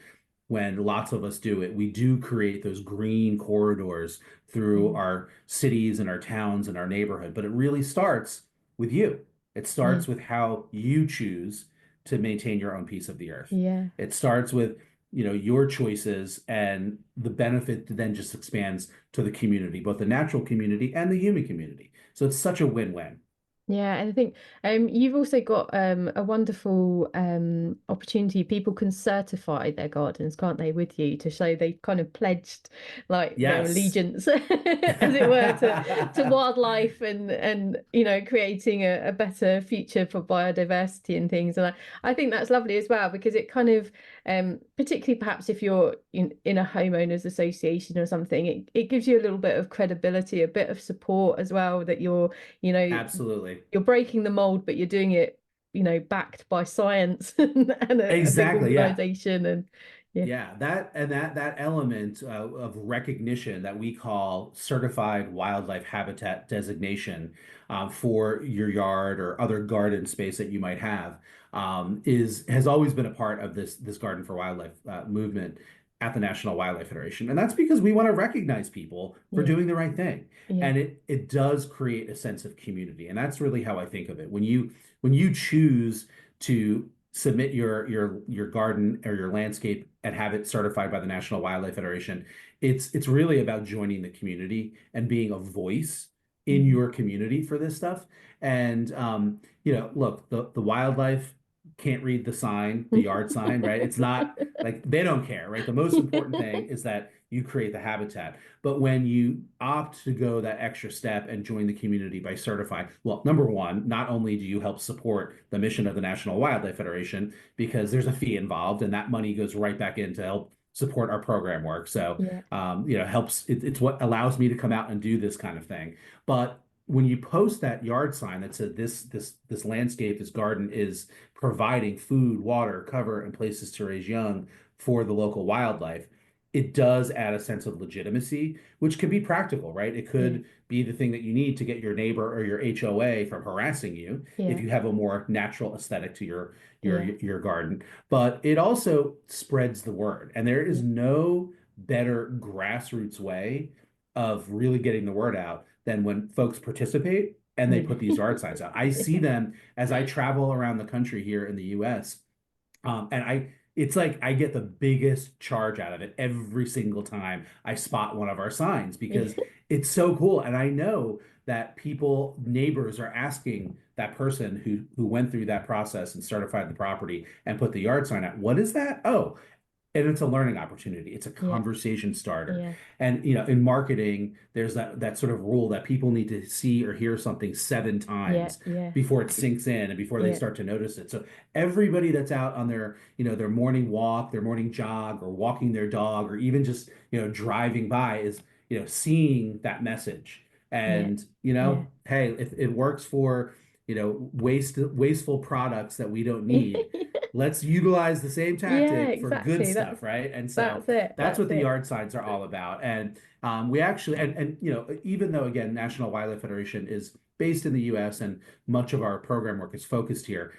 [SPEAKER 2] when lots of us do it, we do create those green corridors through
[SPEAKER 1] Yeah.
[SPEAKER 2] our cities and our towns and our neighborhood. But it really starts with you. It
[SPEAKER 1] Yeah.
[SPEAKER 2] starts with how you choose to maintain your own piece of the earth.
[SPEAKER 1] Yeah.
[SPEAKER 2] It starts with, your choices, and the benefit then just expands to the community, both the natural community and the human community. So it's such a win-win.
[SPEAKER 1] Yeah, and I think you've also got a wonderful opportunity. People can certify their gardens, can't they, with you, to show they kind of pledged like their
[SPEAKER 2] Yes.
[SPEAKER 1] allegiance, as it were, to wildlife, and creating a better future for biodiversity and things. And I think that's lovely as well, because it kind of particularly perhaps if you're in a homeowners association or something, it gives you a little bit of credibility, a bit of support as well, that you know
[SPEAKER 2] Absolutely.
[SPEAKER 1] you're breaking the mold, but you're doing it, backed by science and a big
[SPEAKER 2] Exactly. Yeah.
[SPEAKER 1] organization. And yeah,
[SPEAKER 2] Yeah, that element of recognition that we call certified wildlife habitat designation for your yard or other garden space that you might have is has always been a part of this Garden for Wildlife movement at the National Wildlife Federation, and that's because we want to recognize people for
[SPEAKER 1] yeah,
[SPEAKER 2] doing the right thing,
[SPEAKER 1] yeah,
[SPEAKER 2] and it does create a sense of community, and that's really how I think of it. When you choose to submit your garden or your landscape and have it certified by the National Wildlife Federation, it's really about joining the community and being a voice in
[SPEAKER 1] yeah.
[SPEAKER 2] your community for this stuff. And look, the wildlife can't read the sign, the yard sign, right? It's not like they don't care, right? The most important thing is that you create the habitat. But when you opt to go that extra step and join the community by certifying, well, number one, not only do you help support the mission of the National Wildlife Federation, because there's a fee involved and that money goes right back in to help support our program work. So,
[SPEAKER 1] Yeah,
[SPEAKER 2] helps, it's what allows me to come out and do this kind of thing. But when you post that yard sign that said this landscape, this garden is providing food, water, cover, and places to raise young for the local wildlife, it does add a sense of legitimacy, which could be practical, right? It
[SPEAKER 1] Yeah.
[SPEAKER 2] could be the thing that you need to get your neighbor or your HOA from harassing you if
[SPEAKER 1] Yeah.
[SPEAKER 2] you have a more natural aesthetic to
[SPEAKER 1] Yeah.
[SPEAKER 2] your garden. But it also spreads the word, and there is
[SPEAKER 1] Yeah.
[SPEAKER 2] no better grassroots way of really getting the word out than when folks participate and they
[SPEAKER 1] Yeah.
[SPEAKER 2] put these yard signs out. I see
[SPEAKER 1] Yeah.
[SPEAKER 2] them as I travel around the country here in the US. And it's like I get the biggest charge out of it every single time I spot one of our signs because
[SPEAKER 1] Yeah.
[SPEAKER 2] it's so cool. And I know that people, neighbors are asking that person who went through that process and certified the property and put the yard sign out, what is that? Oh, and it's a learning opportunity. It's a
[SPEAKER 1] Yeah.
[SPEAKER 2] conversation starter.
[SPEAKER 1] Yeah.
[SPEAKER 2] And in marketing, there's that sort of rule that people need to see or hear something seven
[SPEAKER 1] Yeah.
[SPEAKER 2] times
[SPEAKER 1] Yeah.
[SPEAKER 2] before it sinks in and before they
[SPEAKER 1] Yeah.
[SPEAKER 2] start to notice it. So everybody that's out on their morning walk, their morning jog, or walking their dog, or even just, driving by is, seeing that message.
[SPEAKER 1] Yeah.
[SPEAKER 2] And,
[SPEAKER 1] Yeah.
[SPEAKER 2] hey, if it works for, wasteful products that we don't need, let's utilize the same
[SPEAKER 1] Yeah,
[SPEAKER 2] tactic for good
[SPEAKER 1] exactly.
[SPEAKER 2] stuff, right? And so
[SPEAKER 1] That's it.
[SPEAKER 2] that's
[SPEAKER 1] That's
[SPEAKER 2] what the
[SPEAKER 1] it.
[SPEAKER 2] yard signs are all about. And we actually, and even though again, National Wildlife Federation is based in the U.S. and much of our program work is focused here,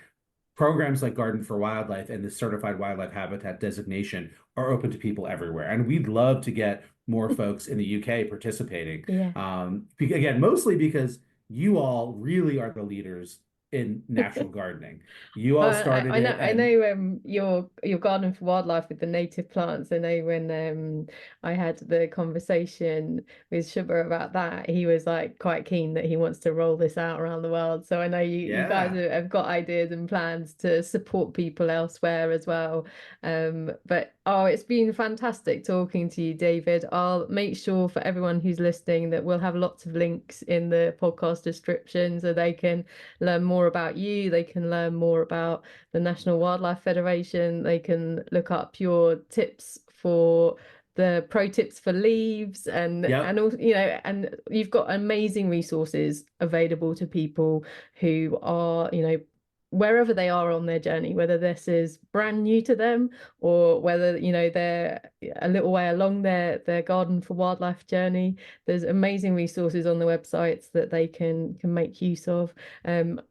[SPEAKER 2] programs like Garden for Wildlife and the Certified Wildlife Habitat designation are open to people everywhere. And we'd love to get more folks in the UK participating.
[SPEAKER 1] Yeah.
[SPEAKER 2] Again, mostly because you all really are the leaders in natural gardening. You all started
[SPEAKER 1] I know,
[SPEAKER 2] it,
[SPEAKER 1] I
[SPEAKER 2] and
[SPEAKER 1] know. Your garden for wildlife with the native plants. I know when I had the conversation with Shubha about that, he was like quite keen that he wants to roll this out around the world. So I know you guys
[SPEAKER 2] yeah.
[SPEAKER 1] have got ideas and plans to support people elsewhere as well. But oh, it's been fantastic talking to you, David. I'll make sure for everyone who's listening that we'll have lots of links in the podcast description so they can learn more about you. They can learn more about the National Wildlife Federation. They can look up your tips for the pro tips for leaves and
[SPEAKER 2] Yep.
[SPEAKER 1] also, and you've got amazing resources available to people who are, wherever they are on their journey, whether this is brand new to them or whether, they're a little way along their garden for wildlife journey. There's amazing resources on the websites that they can make use of.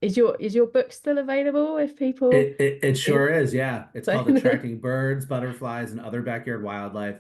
[SPEAKER 1] Is your book still available if people
[SPEAKER 2] It
[SPEAKER 1] yeah
[SPEAKER 2] sure is, yeah. It's
[SPEAKER 1] so
[SPEAKER 2] called Attracting Birds, Butterflies, and Other Backyard Wildlife.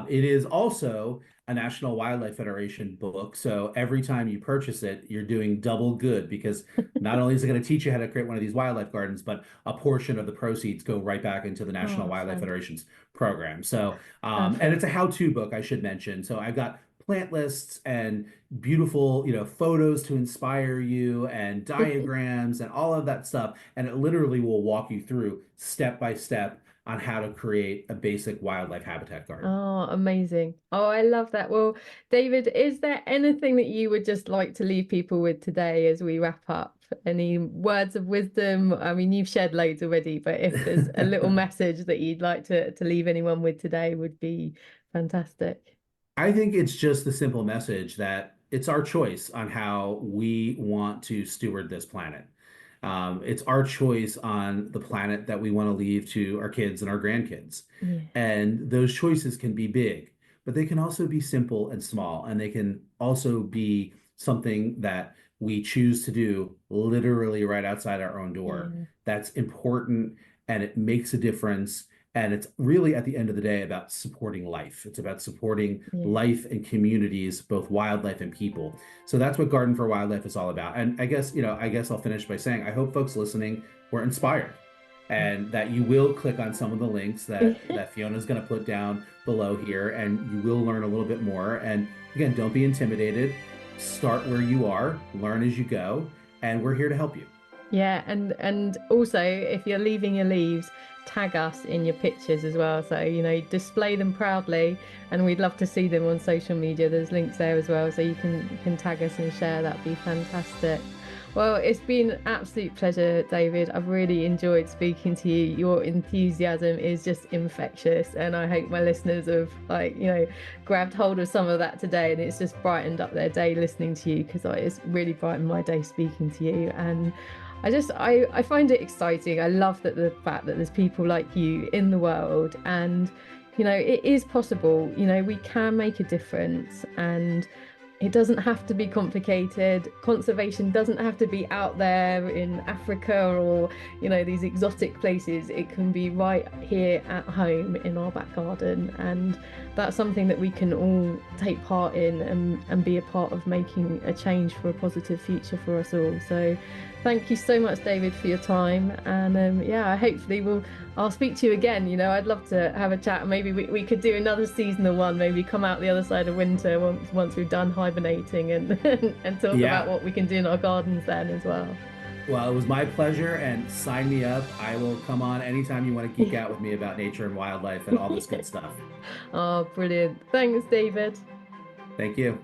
[SPEAKER 2] It is also a National Wildlife Federation book. So every time you purchase it, you're doing double good because not only is it going to teach you how to create one of these wildlife gardens, but a portion of the proceeds go right back into the National
[SPEAKER 1] oh,
[SPEAKER 2] Wildlife Federation's program. So, and it's
[SPEAKER 1] perfect.
[SPEAKER 2] a how-to book, I should mention. So I've got plant lists and beautiful, photos to inspire you and diagrams and all of that stuff. And it literally will walk you through step by step on how to create a basic wildlife habitat garden.
[SPEAKER 1] Oh, amazing. Oh, I love that. Well, David, is there anything that you would just like to leave people with today as we wrap up? Any words of wisdom? I mean, you've shared loads already, but if there's a little message that you'd like to leave anyone with today would be fantastic.
[SPEAKER 2] I think it's just the simple message that it's our choice on how we want to steward this planet. It's our choice on the planet that we want to leave to our kids and our grandkids.
[SPEAKER 1] Yeah,
[SPEAKER 2] And those choices can be big, but they can also be simple and small. And they can also be something that we choose to do literally right outside our own door.
[SPEAKER 1] yeah,
[SPEAKER 2] That's important and it makes a difference. And it's really at the end of the day about supporting life. It's about supporting
[SPEAKER 1] yeah.
[SPEAKER 2] life and communities, both wildlife and people. So that's what Garden for Wildlife is all about. And I guess I'll finish by saying I hope folks listening were inspired and that you will click on some of the links that Fiona's going to put down below here and you will learn a little bit more. And again, don't be intimidated. Start where you are, learn as you go, and we're here to help you.
[SPEAKER 1] Yeah, and also if you're leaving your leaves, tag us in your pictures as well. So, display them proudly and we'd love to see them on social media. There's links there as well, so you can tag us and share. That'd be fantastic. Well, it's been an absolute pleasure, David. I've really enjoyed speaking to you. Your enthusiasm is just infectious, and I hope my listeners have, grabbed hold of some of that today, and it's just brightened up their day listening to you, because it's really brightened my day speaking to you. And I find it exciting. I love the fact that there's people like you in the world, and it is possible. We can make a difference, and it doesn't have to be complicated. Conservation doesn't have to be out there in Africa or, these exotic places. It can be right here at home in our back garden. And that's something that we can all take part in and be a part of making a change for a positive future for us all. So thank you so much, David, for your time. And hopefully I'll speak to you again. I'd love to have a chat. Maybe we could do another seasonal one, maybe come out the other side of winter once we've done hibernating and talk about what we can do in our gardens then as well.
[SPEAKER 2] Well, it was my pleasure, and sign me up. I will come on anytime you want to geek out with me about nature and wildlife and all this good stuff.
[SPEAKER 1] Oh, brilliant. Thanks, David.
[SPEAKER 2] Thank you.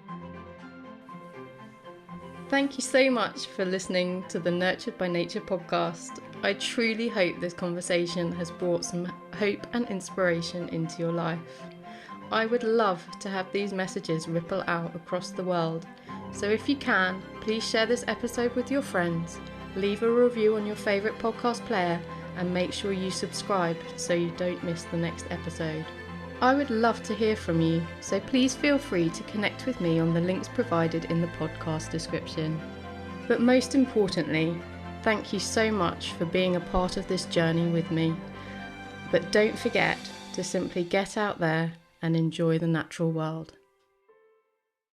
[SPEAKER 1] Thank you so much for listening to the Nurtured by Nature podcast. I truly hope this conversation has brought some hope and inspiration into your life. I would love to have these messages ripple out across the world. So if you can, please share this episode with your friends, leave a review on your favourite podcast player, and make sure you subscribe so you don't miss the next episode. I would love to hear from you, so please feel free to connect with me on the links provided in the podcast description. But most importantly, thank you so much for being a part of this journey with me. But don't forget to simply get out there and enjoy the natural world.